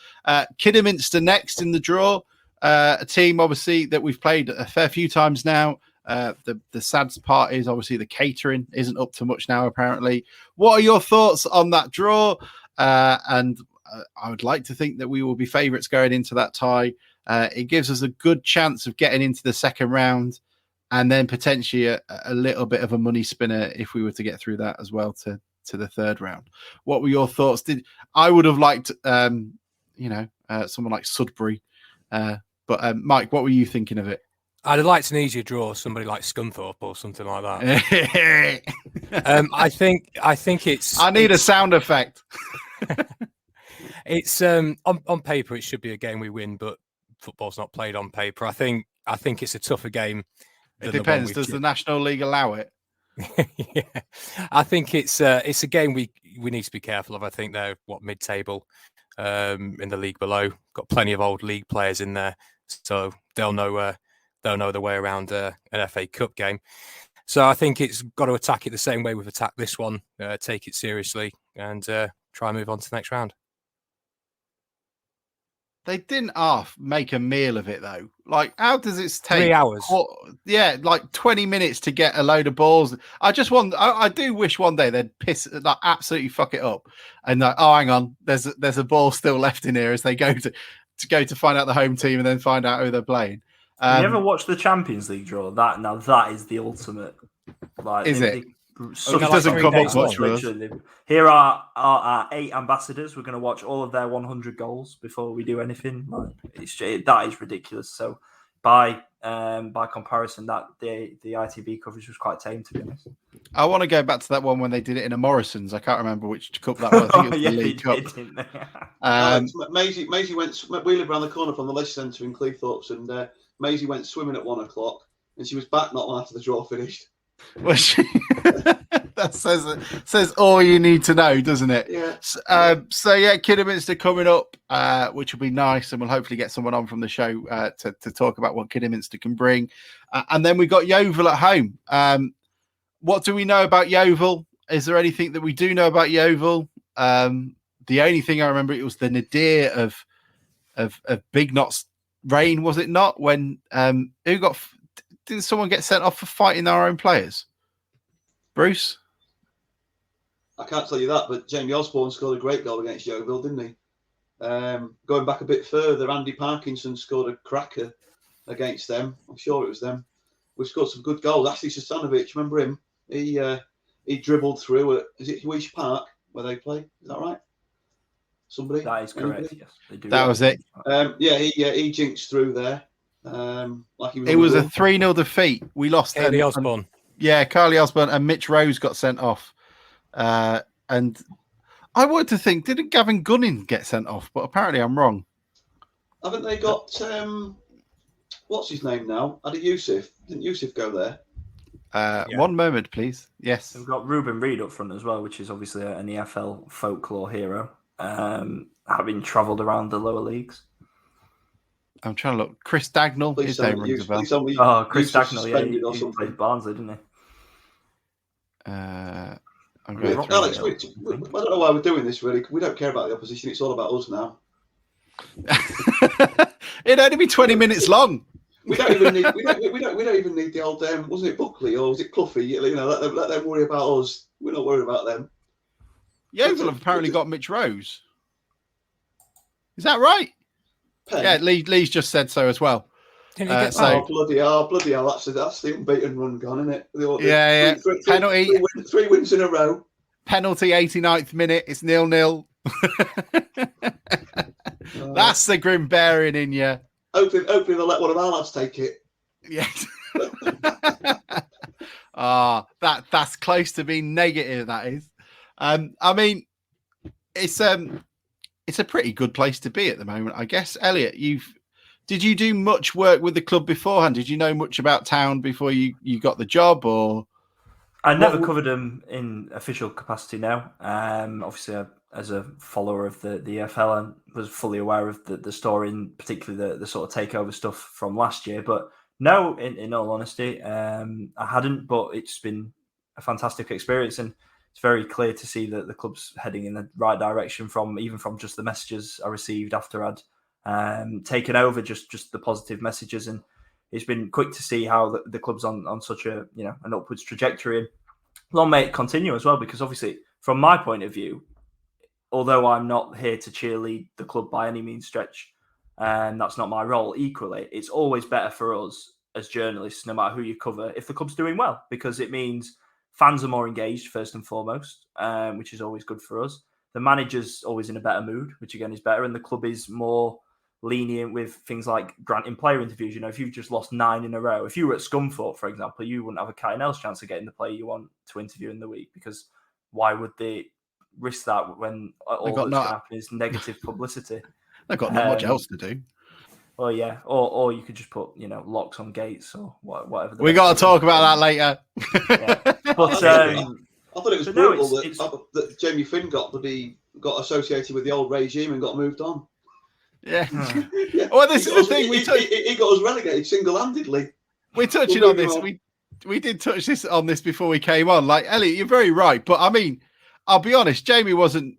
Kidderminster next in the draw, a team obviously that we've played a fair few times now. The sad part is obviously the catering isn't up to much now, apparently. What are your thoughts on that draw? And I would like to think that we will be favourites going into that tie. It gives us a good chance of getting into the second round and then potentially a little bit of a money spinner if we were to get through that as well to the third round. What were your thoughts? I would have liked, someone like Sudbury. But Mike, what were you thinking of it? I'd have liked an easier draw, somebody like Scunthorpe or something like that. I think it's... I need a sound effect. It's on paper, it should be a game we win, but football's not played on paper. I think it's a tougher game. It depends. Does the National League allow it? Yeah, I think it's a game we need to be careful of. I think they're mid-table in the league below. Got plenty of old league players in there, so they'll know the way around an FA Cup game. So I think it's got to attack it the same way we've attacked this one. Take it seriously and try and move on to the next round. They didn't make a meal of it though. Like, how does it take 3 hours? Like 20 minutes to get a load of balls. I do wish one day they'd absolutely fuck it up, and hang on, there's a ball still left in here as they go to find out the home team and then find out who they're playing. Have you ever watched the Champions League draw? That is the ultimate. Like, is it? It doesn't come up much for us. Here are our 8 ambassadors. We're going to watch all of their 100 goals before we do anything. That is ridiculous. So, by comparison, that the ITV coverage was quite tame, to be honest. I want to go back to that one when they did it in a Morrison's. I can't remember which cup that was. I think it was the League Cup. Maisie went. We live around the corner from the Leisure Centre in Cleethorpes, and Maisie went swimming at 1 o'clock, and she was back not long after the draw finished. Well, that says all you need to know, doesn't it? Yeah. So Kidderminster coming up, which will be nice, and we'll hopefully get someone on from the show to talk about what Kidderminster can bring. And then we've got Yeovil at home. What do we know about Yeovil? Is there anything that we do know about Yeovil? The only thing I remember, it was the nadir of Big Knot's reign, was it not? When didn't someone get sent off for fighting our own players? Bruce? I can't tell you that, but Jamie Osborne scored a great goal against Yeovil, didn't he? Going back a bit further, Andy Parkinson scored a cracker against them. I'm sure it was them. We scored some good goals. Ashley Sasanovic, remember him? He dribbled through at, is it Huish Park where they play? Is that right? Somebody? That is correct, yes. They do. That was it. He jinxed through there. It was a 3-0 defeat. We lost. Carly Osborne. Carly Osborne and Mitch Rose got sent off. And I wanted to think, didn't Gavin Gunning get sent off? But apparently I'm wrong. Haven't they got, what's his name now? Adi Yusuf. Didn't Yusuf go there? 1 moment, please. Yes. We've got Ruben Reid up front as well, which is obviously an EFL folklore hero, having travelled around the lower leagues. I'm trying to look. Chris Dagnall. His name rings a bell. Chris Dagnall, he played Barnsley, didn't he? I'm going Alex, I don't know why we're doing this, really. We don't care about the opposition. It's all about us now. It'd only be 20 minutes long. We don't even need. We don't even need the old. Wasn't it Buckley or was it Cloughy? Let them worry about us. We're not worried about them. Yeovil have apparently got Mitch Rose. Is that right? Penn. Yeah, Lee's just said so as well. Bloody hell! That's the unbeaten run gone, isn't it? Penalty. 3 wins in a row. Penalty, 89th minute. It's 0-0. That's the grim bearing in you. Hopefully they'll let one of our lads take it. Yes. That's close to being negative. That is. I mean, it's a pretty good place to be at the moment, I guess. Elliott, did you do much work with the club beforehand? Did you know much about town before you got the job, or? I never covered them in official capacity now. Obviously, as a follower of the EFL, and was fully aware of the story, and particularly the sort of takeover stuff from last year. But no, in all honesty, I hadn't. But it's been a fantastic experience, and it's very clear to see that the club's heading in the right direction from just the messages I received after I'd taken over, just the positive messages, and it's been quick to see how the club's on such a an upwards trajectory, and long may it continue as well, because obviously from my point of view, although I'm not here to cheerlead the club by any means stretch, and that's not my role, equally it's always better for us as journalists, no matter who you cover, if the club's doing well, because it means fans are more engaged first and foremost, which is always good for us. The manager's always in a better mood, which again is better, and the club is more lenient with things like granting player interviews. If you've just lost 9 in a row, if you were at Scunthorpe, for example, you wouldn't have a cat and else chance of getting the player you want to interview in the week, because why would they risk that when all that's going to happen is negative publicity? They've got not much else to do. Oh yeah, or you could just put locks on gates or whatever. We got to talk about that later. Yeah. But I thought it was but no, brutal it's that Jamie Finn got associated with the old regime and got moved on. Yeah. Yeah. Well, this is the thing. He got us relegated single-handedly. We're touching on this. We did touch on this before we came on. Like, Elliot, you're very right. But I mean, I'll be honest, Jamie wasn't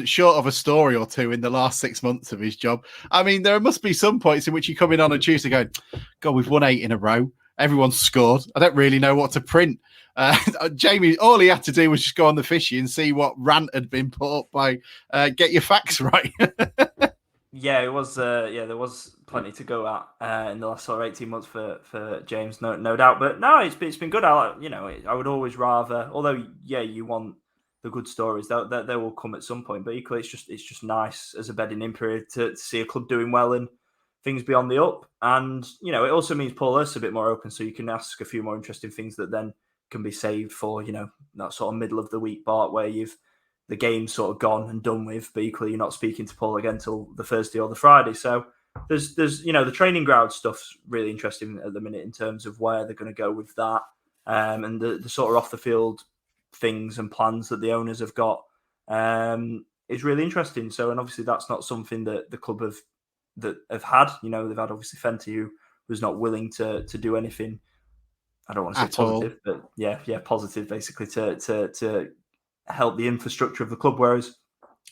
short of a story or two in the last 6 months of his job. I mean, there must be some points in which you come in on a Tuesday going, God, we've won 8 in a row. Everyone's scored. I don't really know what to print. Jamie, all he had to do was just go on the fishy and see what rant had been put up by Get Your Facts Right. Yeah, it was. There was plenty to go at in the last sort of 18 months for James, no doubt. But no, it's been good. I would always rather, although you want the good stories, they will come at some point. But equally, it's just nice as a bedding in period to see a club doing well and things be on the up. And it also means Paul Hurst's a bit more open, so you can ask a few more interesting things that then can be saved for that sort of middle of the week part where the game's sort of gone and done with, but equally you're not speaking to Paul again till the Thursday or the Friday. So there's the training ground stuff's really interesting at the minute in terms of where they're going to go with that, and the sort of off the field things and plans that the owners have got is really interesting. So, and obviously that's not something that the club have had. They've had obviously Fenty, who was not willing to do anything. I don't want to say positive, but positive basically to help the infrastructure of the club, whereas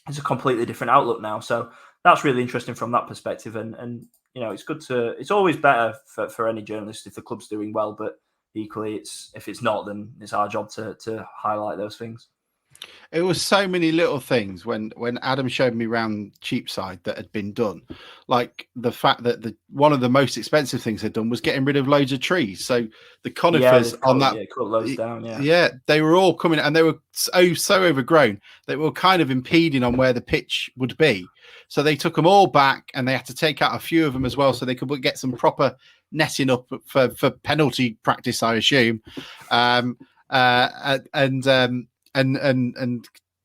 it's a completely different outlook now. So that's really interesting from that perspective. And it's good it's always better for any journalist if the club's doing well, but equally if it's not, then it's our job to highlight those things. It was so many little things when Adam showed me around Cheapside that had been done, like the fact that one of the most expensive things they'd done was getting rid of loads of trees. So the conifers cut loads down. They were all coming and they were so overgrown that were kind of impeding on where the pitch would be. So they took them all back and they had to take out a few of them as well, so they could get some proper netting up for penalty practice, I assume. And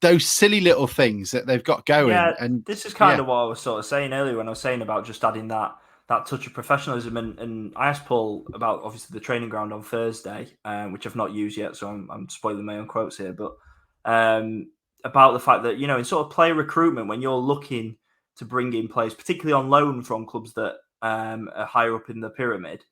those silly little things that they've got going. Yeah, and this is kind of what I was sort of saying earlier when I was saying about just adding that touch of professionalism. And I asked Paul about obviously the training ground on Thursday, which I've not used yet, so I'm spoiling my own quotes here. But about the fact that in sort of player recruitment, when you're looking to bring in players, particularly on loan from clubs that are higher up in the pyramid,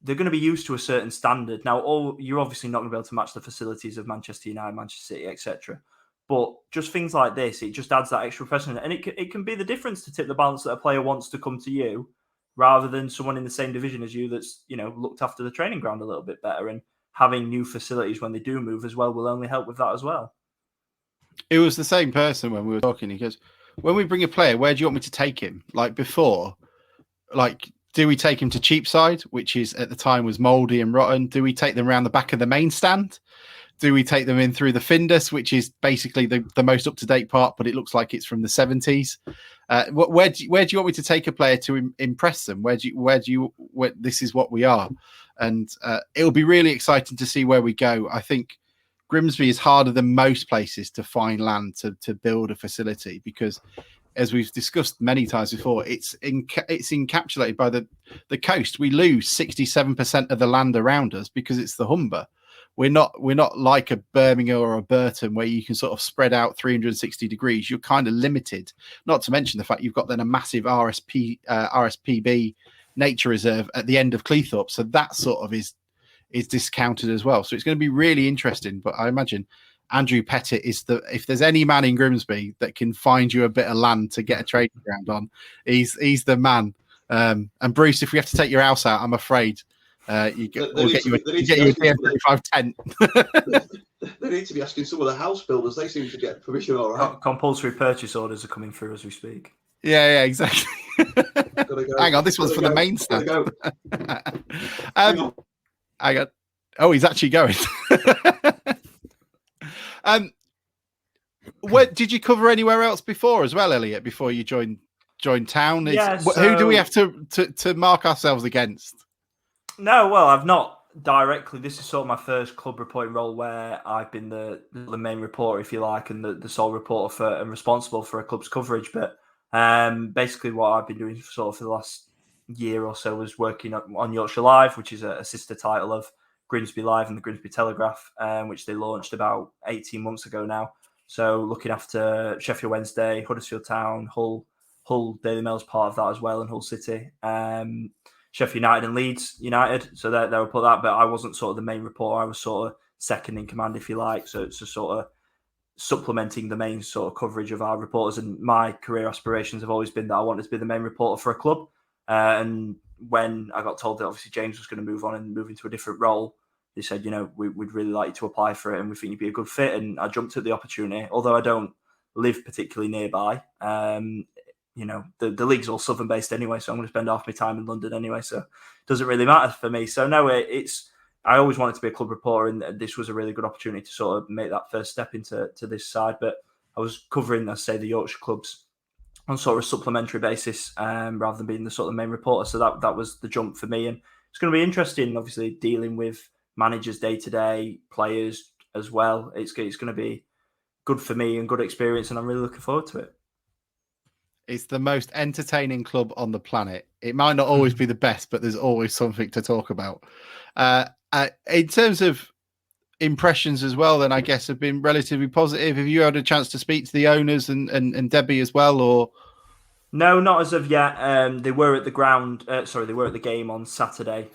they're going to be used to a certain standard. Now, you're obviously not going to be able to match the facilities of Manchester United, Manchester City, etc. But just things like this, it just adds that extra professional. And it can be the difference to tip the balance that a player wants to come to you rather than someone in the same division as you that's, looked after the training ground a little bit better. And having new facilities when they do move as well will only help with that as well. It was the same person when we were talking. He goes, when we bring a player, where do you want me to take him? Like before, do we take him to Cheapside, which is at the time was mouldy and rotten? Do we take them around the back of the main stand? Do we take them in through the Findus, which is basically the most up-to-date part, but it looks like it's from the 70s? Where do you want me to take a player to impress them? Where this is what we are. And it'll be really exciting to see where we go. I think Grimsby is harder than most places to find land to build a facility because, as we've discussed many times before, it's encapsulated by the coast. We lose 67% of the land around us because it's the Humber. We're not like a Birmingham or a Burton where you can sort of spread out 360 degrees. You're kind of limited. Not to mention the fact you've got then a massive RSPB nature reserve at the end of Cleethorpes, so that sort of is discounted as well. So it's going to be really interesting. But I imagine Andrew Pettit is if there's any man in Grimsby that can find you a bit of land to get a training ground on, he's the man. And Bruce, if we have to take your house out, I'm afraid we'll get you a DM35 tent. They need to be asking some of the house builders. They seem to get permission all right. Compulsory purchase orders are coming through as we speak. Yeah, exactly. Go. Hang on, this one's for the main stand. Hang on. Oh, he's actually going. Did you cover anywhere else before as well, Elliot? Before you joined town, who do we have to mark ourselves against? No, well, I've not directly. This is sort of my first club reporting role where I've been the main reporter, if you like, and the sole reporter for and responsible for a club's coverage. But basically, what I've been doing for the last year or so was working on Yorkshire Live, which is a sister title of Grimsby Live and the Grimsby Telegraph, which they launched about 18 months ago now. So looking after Sheffield Wednesday, Huddersfield Town, Hull Daily Mail's part of that as well, and Hull City, Sheffield United and Leeds United. So they were put that, but I wasn't sort of the main reporter. I was sort of second in command, if you like. So it's a sort of supplementing the main sort of coverage of our reporters. And my career aspirations have always been that I wanted to be the main reporter for a club. And when I got told that obviously James was going to move on and move into a different role, they said, we'd really like you to apply for it and we think you'd be a good fit. And I jumped at the opportunity, although I don't live particularly nearby. The league's all southern based anyway, so I'm going to spend half my time in London anyway, so it doesn't really matter for me. So no, I always wanted to be a club reporter, and this was a really good opportunity to sort of make that first step into this side. But I was covering, I say, the Yorkshire clubs on sort of a supplementary basis, rather than being the sort of main reporter. So that was the jump for me, and it's going to be interesting, obviously, dealing with managers day to day, players as well. It's going to be good for me and good experience, and I'm really looking forward to it. It's the most entertaining club on the planet. It might not always be the best, but there's always something to talk about. In terms of impressions as well, then I guess have been relatively positive. Have you had a chance to speak to the owners and Debbie as well, or? No, not as of yet. They were at the ground. They were at the game on Saturday.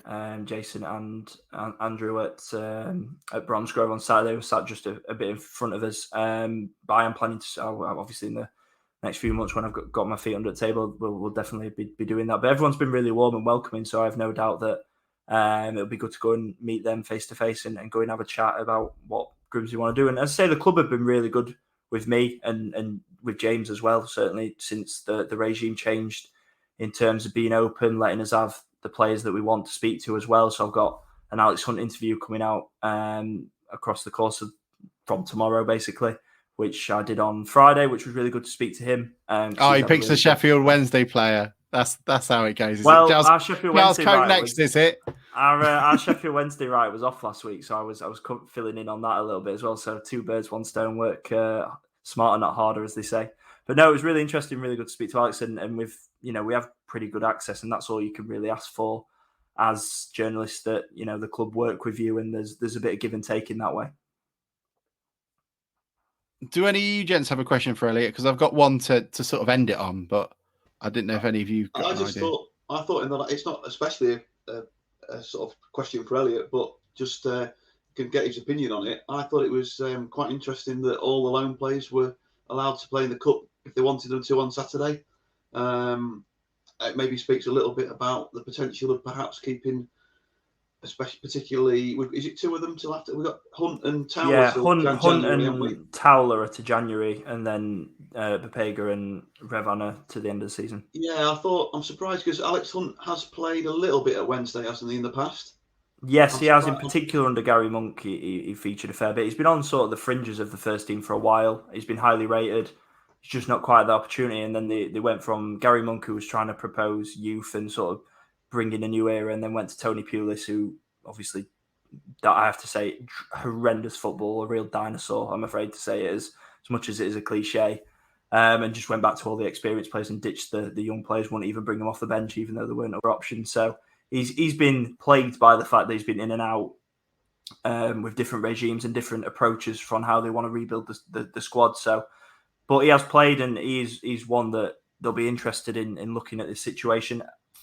Jason and Andrew at Bromsgrove on Saturday were sat just a bit in front of us. But I am planning to, obviously in the next few months when I've got my feet under the table, we'll definitely be doing that. But everyone's been really warm and welcoming, so I have no doubt that it'll be good to go and meet them face to face and go and have a chat about what Grimsby want to do. And as I say, the club have been really good with me and with James as well, certainly since the regime changed in terms of being open, letting us have the players that we want to speak to as well. So I've got an Alex Hunt interview coming out across the course of from tomorrow, basically, which I did on Friday, which was really good to speak to him. He picks the Sheffield Wednesday player. That's how it goes. Our Sheffield Wednesday Coat next, is it? Our Sheffield Wednesday right was off last week, so I was filling in on that a little bit as well. So two birds, one stone, work smarter, not harder, as they say. But no, it was really interesting, really good to speak to Alex, and we have pretty good access, and that's all you can really ask for as journalists. That the club work with you, and there's a bit of give and take in that way. Do any of you gents have a question for Elliott? Because I've got one to sort of end it on, but I didn't know if any of you got an idea. I thought in that it's not especially a sort of question for Elliott, but just can get his opinion on it. I thought it was quite interesting that all the loan players were allowed to play in the cup if they wanted them to on Saturday. It maybe speaks a little bit about the potential of perhaps keeping, particularly, is it two of them till after? We've got Hunt and Towler. Yeah, Hunt and Towler are to January, and then Bepega and Revana to the end of the season. Yeah, I'm surprised because Alex Hunt has played a little bit at Wednesday, hasn't he, in the past? Yes, he has. In particular, under Gary Monk, he featured a fair bit. He's been on sort of the fringes of the first team for a while. He's been highly rated. It's just not quite the opportunity. And then they went from Gary Monk, who was trying to propose youth and sort of bring in a new era, and then went to Tony Pulis, who obviously, that I have to say, horrendous football, a real dinosaur, I'm afraid to say it is, as much as it is a cliche. And just went back to all the experienced players and ditched the young players, wouldn't even bring them off the bench, even though there weren't other options. So he's been plagued by the fact that he's been in and out with different regimes and different approaches from how they want to rebuild the squad. So, but he has played, and he's one that they'll be interested in looking at this situation.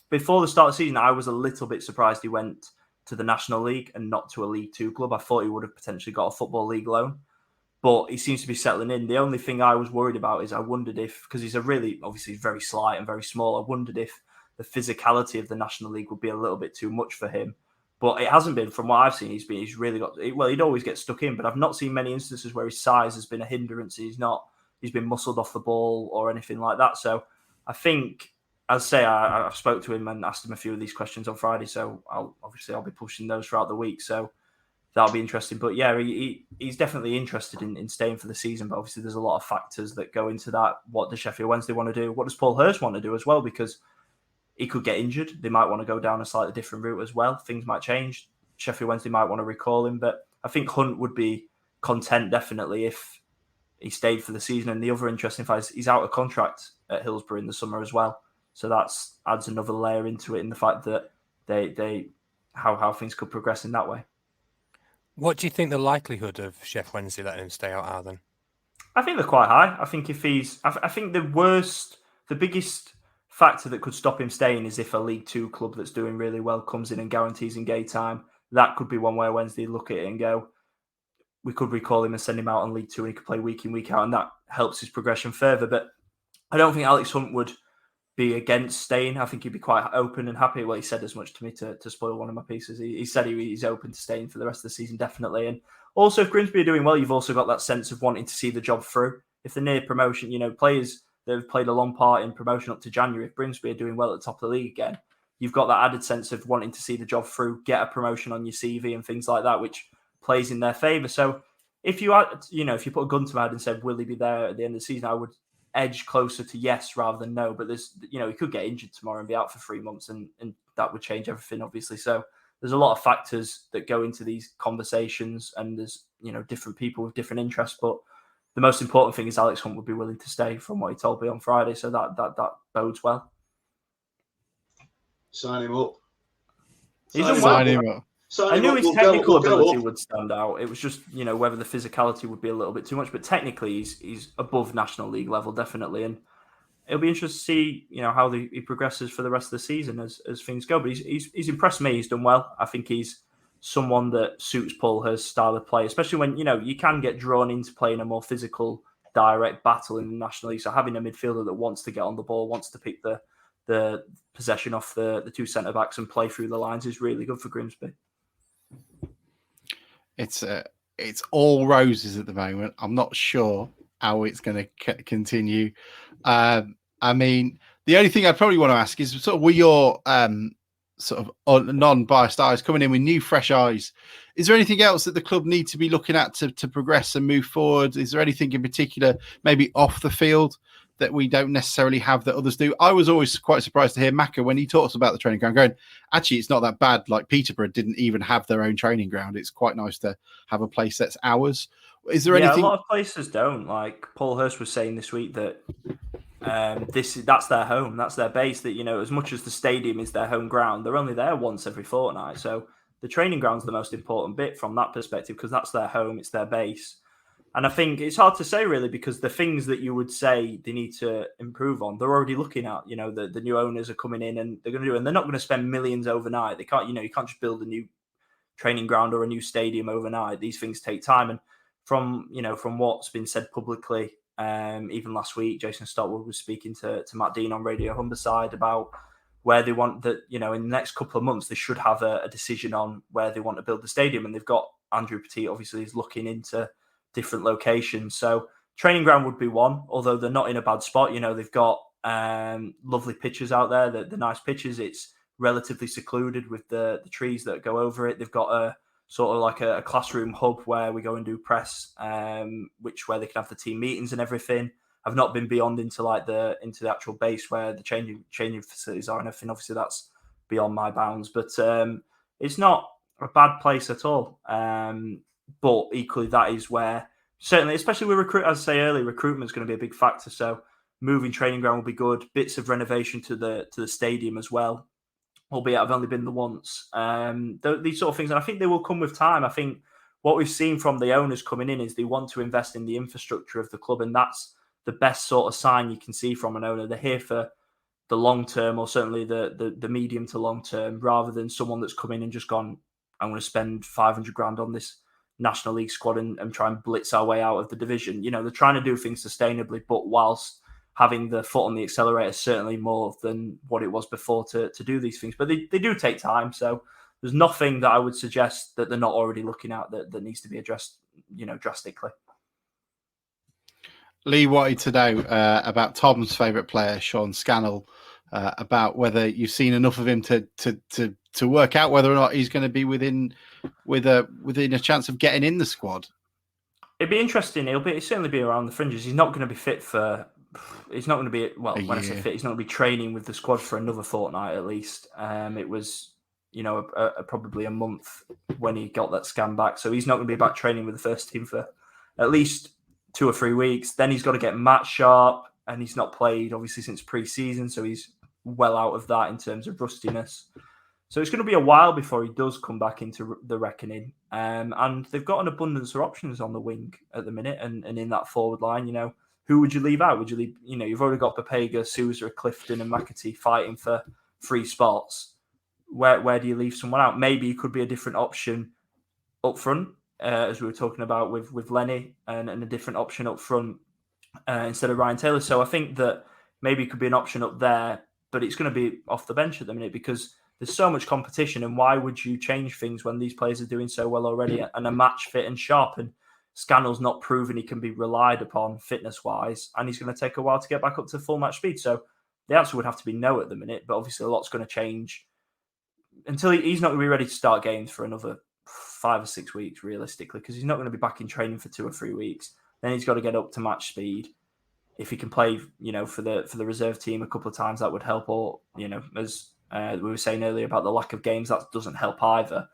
Before the start of the season, I was a little bit surprised he went to the National League and not to a League Two club. I thought he would have potentially got a Football League loan, but he seems to be settling in. The only thing I was worried about is I wondered if, because he's obviously very slight and very small, I wondered if the physicality of the National League would be a little bit too much for him. But it hasn't been. From what I've seen, he's really got, well, he'd always get stuck in, but I've not seen many instances where his size has been a hindrance. He's been muscled off the ball or anything like that. So I think, as I say, I spoke to him and asked him a few of these questions on Friday. So I'll be pushing those throughout the week. So that'll be interesting. But yeah, he's definitely interested in staying for the season. But obviously there's a lot of factors that go into that. What does Sheffield Wednesday want to do? What does Paul Hurst want to do as well? Because he could get injured. They might want to go down a slightly different route as well. Things might change. Sheffield Wednesday might want to recall him. But I think Hunt would be content, definitely, if he stayed for the season. And the other interesting fact is he's out of contract at Hillsborough in the summer as well. So that adds another layer into it in the fact that how things could progress in that way. What do you think the likelihood of Chef Wednesday letting him stay out are then? I think they're quite high. I think if I think the biggest factor that could stop him staying is if a League Two club that's doing really well comes in and guarantees him game time. That could be one where Wednesday look at it and go, we could recall him and send him out on League Two and he could play week in, week out, and that helps his progression further. But I don't think Alex Hunt would be against staying. I think he'd be quite open and happy. Well, he said as much to me to spoil one of my pieces. He said he's open to staying for the rest of the season, definitely. And also, if Grimsby are doing well, you've also got that sense of wanting to see the job through. If they're near promotion, players that have played a long part in promotion up to January, if Grimsby are doing well at the top of the league again, you've got that added sense of wanting to see the job through, get a promotion on your CV and things like that, which plays in their favour. So if you put a gun to my head and said, will he be there at the end of the season, I would edge closer to yes rather than no. But he could get injured tomorrow and be out for 3 months, and that would change everything, obviously. So there's a lot of factors that go into these conversations, and there's different people with different interests. But the most important thing is Alex Hunt would be willing to stay, from what he told me on Friday. So that bodes well. Sign him up. He's done well. I knew his technical ability would stand out. It was just, whether the physicality would be a little bit too much. But technically, he's above National League level, definitely. And it'll be interesting to see, how he progresses for the rest of the season as things go. But he's impressed me. He's done well. I think he's someone that suits Paul Hurst's style of play, especially when, you can get drawn into playing a more physical, direct battle in the National League. So having a midfielder that wants to get on the ball, wants to pick the possession off the two centre-backs and play through the lines is really good for Grimsby. It's all roses at the moment. I'm not sure how it's going to continue. I mean, the only thing I'd probably want to ask is sort of, were your sort of non-biased eyes coming in with new, fresh eyes? Is there anything else that the club need to be looking at to progress and move forward? Is there anything in particular, maybe off the field, that we don't necessarily have that others do? I was always quite surprised to hear Macca when he talks about the training ground going, actually, it's not that bad. Like Peterborough didn't even have their own training ground. It's quite nice to have a place that's ours. Is there anything? A lot of places don't. Like Paul Hurst was saying this week that that's their home, that's their base. That as much as the stadium is their home ground, they're only there once every fortnight. So the training ground's the most important bit from that perspective, because that's their home, it's their base. And I think it's hard to say really, because the things that you would say they need to improve on, they're already looking at. The new owners are coming in and they're going to do it, and they're not going to spend millions overnight. They can't, you can't just build a new training ground or a new stadium overnight. These things take time. And from what's been said publicly, even last week, Jason Stotwood was speaking to Matt Dean on Radio Humberside about where they want that, in the next couple of months, they should have a decision on where they want to build the stadium. And they've got Andrew Petit, obviously, is looking into different locations. So training ground would be one, although they're not in a bad spot. They've got lovely pitches out there, the nice pitches. It's relatively secluded with the trees that go over it. They've got a sort of like a classroom hub where we go and do press, where they can have the team meetings and everything. I've not been beyond into the actual base where the changing facilities are and everything. Obviously, that's beyond my bounds, but it's not a bad place at all. But equally, that is where, certainly, especially with as I say earlier, recruitment is going to be a big factor. So moving training ground will be good. Bits of renovation to the stadium as well, albeit I've only been there once. These sort of things, and I think they will come with time. I think what we've seen from the owners coming in is they want to invest in the infrastructure of the club, and that's the best sort of sign you can see from an owner. They're here for the long term, or certainly the medium to long term, rather than someone that's come in and just gone, I'm going to spend 500 grand on this National League squad and try and blitz our way out of the division. They're trying to do things sustainably, but whilst having the foot on the accelerator, certainly more than what it was before to do these things. But they do take time. So there's nothing that I would suggest that they're not already looking at that needs to be addressed, drastically. Lee wanted to know about Tom's favourite player, Sean Scannell, about whether you've seen enough of him to work out whether or not he's going to be within a chance of getting in the squad. It'd be interesting. He'll certainly be around the fringes. He's not going to be fit for. He's not going to be when I say fit, he's not going to be training with the squad for another fortnight at least. It was probably a month when he got that scan back, so he's not going to be back training with the first team for at least 2 or 3 weeks. Then he's got to get match sharp, and he's not played obviously since pre-season, so he's well out of that in terms of rustiness. So it's going to be a while before he does come back into the reckoning. And they've got an abundance of options on the wing at the minute and in that forward line. Who would you leave out? Would you leave, you've already got Papega, Sousa, Clifton and McAtee fighting for 3 spots. Where do you leave someone out? Maybe it could be a different option up front, as we were talking about with Lenny, and a different option up front instead of Ryan Taylor. So I think that maybe it could be an option up there, but it's going to be off the bench at the minute because there's so much competition. And why would you change things when these players are doing so well already and a match fit and sharp? And Scannell's not proven he can be relied upon fitness-wise, and he's going to take a while to get back up to full match speed. So the answer would have to be no at the minute, but obviously a lot's going to change until he's not going to be ready to start games for another 5 or 6 weeks, realistically, because he's not going to be back in training for 2 or 3 weeks. Then he's got to get up to match speed. If he can play, for the reserve team a couple of times, that would help. Or, as we were saying earlier about the lack of games, that doesn't help either.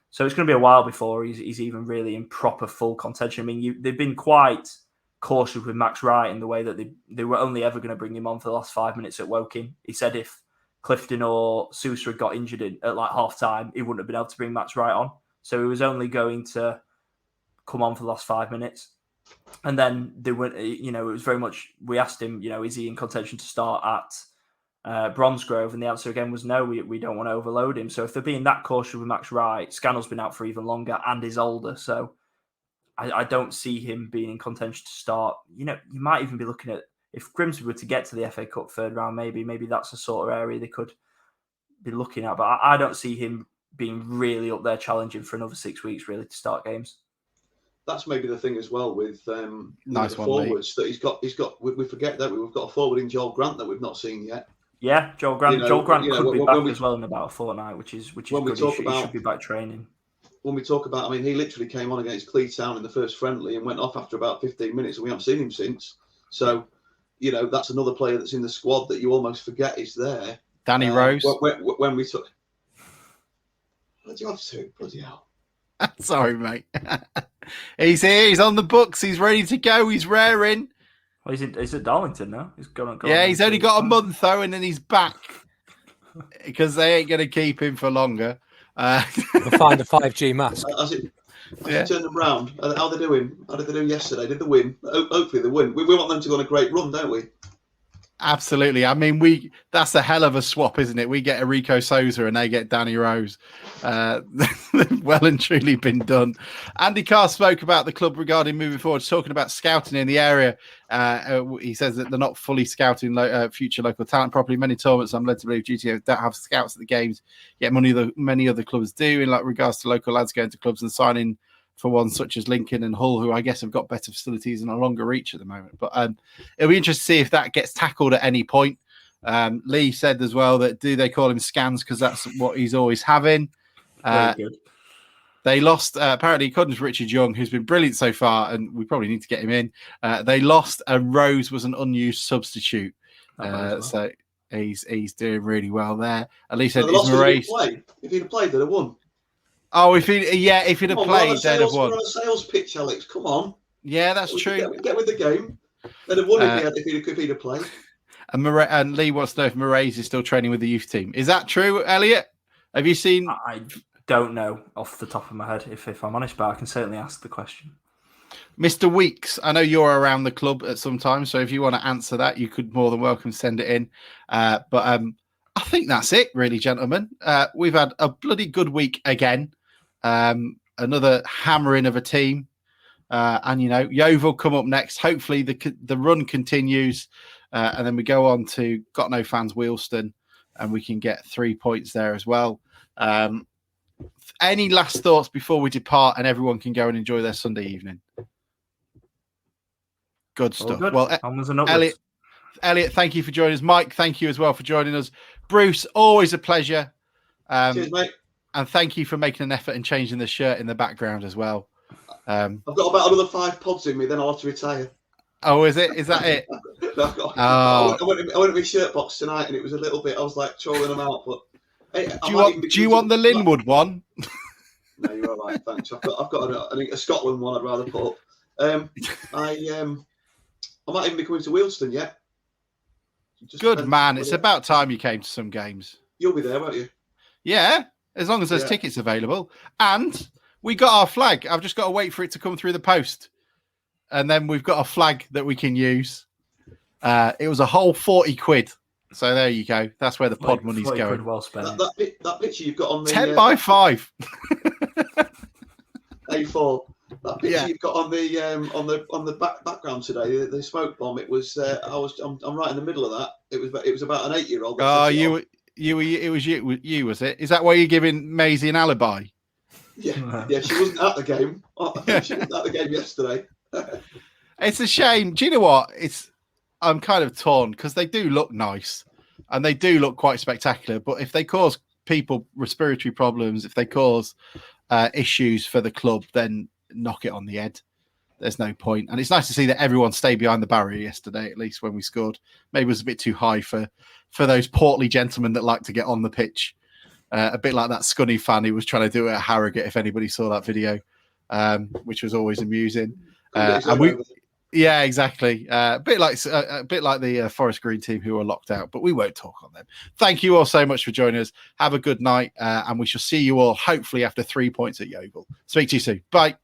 So it's going to be a while before he's even really in proper full contention. I mean, they've been quite cautious with Max Wright in the way that they were only ever going to bring him on for the last 5 minutes at Woking. He said if Clifton or Sousa had got injured at like half time, he wouldn't have been able to bring Max Wright on. So he was only going to come on for the last 5 minutes. And then they went, it was very much, we asked him, is he in contention to start at Bromsgrove? And the answer again was no, we don't want to overload him. So if they're being that cautious with Max Wright, Scannell's been out for even longer and is older. So I don't see him being in contention to start. You might even be looking at, if Grimsby were to get to the FA Cup third round, maybe that's the sort of area they could be looking at. But I don't see him being really up there challenging for another 6 weeks, really, to start games. That's maybe the thing as well with nice the forwards that he's got. We forget that we've got a forward in Joel Grant that we've not seen yet. Yeah, Joel Grant. Joel Grant could be back as well in about a fortnight, which is when good. He should be back training. When we talk about, he literally came on against Cleetown in the first friendly and went off after about 15 minutes, and we haven't seen him since. So, that's another player that's in the squad that you almost forget is there. Danny Rose. When we took, what do you have to? Bloody hell! Sorry, mate. He's here. He's on the books. He's ready to go. He's raring. Well, he's at Darlington now. He's gone. He's only got a month though, and then he's back because they ain't going to keep him for longer. They'll find a 5G mask. As it turned them round. How are they doing? How did they do yesterday? Did they win? Hopefully they win. We want them to go on a great run, don't we? Absolutely. I mean, that's a hell of a swap, isn't it? We get Enrico Sousa and they get Danny Rose. Well and truly been done. Andy Carr spoke about the club regarding moving forward, talking about scouting in the area. He says that they're not fully scouting future local talent properly. Many tournaments, I'm led to believe, GTO don't have scouts at the games, yet many other clubs do in regards to local lads going to clubs and signing for ones such as Lincoln and Hull, who I guess have got better facilities and a longer reach at the moment. But it'll be interesting to see if that gets tackled at any point. Lee said as well that do they call him Scans because that's what he's always having. Very good. They lost, apparently, according to Richard Young, who's been brilliant so far, and we probably need to get him in. They lost, and Rose was an unused substitute. So he's doing really well there. At least said is Murray. If he'd have played, they'd have won. Oh, if he'd have played, they'd have won. We're on a sales pitch, Alex. Come on. Yeah, that's true. Get with the game. They'd have won if he'd have played. And Lee wants to know if Moraes is still training with the youth team. Is that true, Elliot? Have you seen? I don't know off the top of my head, if I'm honest, but I can certainly ask the question. Mr. Weeks, I know you're around the club at some time, so if you want to answer that, you could more than welcome send it in. But I think that's it, really, gentlemen. We've had a bloody good week again. Another hammering of a team. And, Yeovil come up next. Hopefully the run continues. And then we go on to Got No Fans Wealdstone, and we can get 3 points there as well. Any last thoughts before we depart and everyone can go and enjoy their Sunday evening? Good stuff. Good. Well, Elliot, thank you for joining us. Mike, thank you as well for joining us. Bruce, always a pleasure. Cheers, mate. And thank you for making an effort and changing the shirt in the background as well. I've got about another 5 pods in me, then I'll have to retire. Oh, is it? Is that it? I went in my shirt box tonight, and it was a little bit. I was like trolling them out. But hey, do you want the Linwood one? No, you're all right. Thanks. I've got a Scotland one. I'd rather put up. I might even be coming to Wealdstone yet. Just Good depends man. whether- It's about time you came to some games. You'll be there, won't you? Yeah, as long as there's Yeah. tickets available. And we got our flag. I've just got to wait for it to come through the post. And then we've got a flag that we can use. It was a whole 40 quid. So there you go. That's where the pod money's 40 going. quid well spent. That picture you've got on the 10 by 5. A4. That picture Yeah. you've got on the background today, the smoke bomb. It was. I'm right in the middle of that. It was about an 8-year-old. Oh, it was you, was it? Is that why you're giving Maisie an alibi? Yeah. She wasn't at the game. She wasn't at the game yesterday. It's a shame. Do you know what? I'm kind of torn because they do look nice and they do look quite spectacular. But if they cause people respiratory problems, if they cause issues for the club, then knock it on the head. There's no point. And it's nice to see that everyone stayed behind the barrier yesterday, at least when we scored. Maybe it was a bit too high for those portly gentlemen that like to get on the pitch. A bit like that Scunny fan who was trying to do it at Harrogate, if anybody saw that video, which was always amusing. Yeah, exactly. A bit like the Forest Green team who were locked out, but we won't talk on them. Thank you all so much for joining us. Have a good night, and we shall see you all hopefully after 3 points at Yeovil. Speak to you soon. Bye.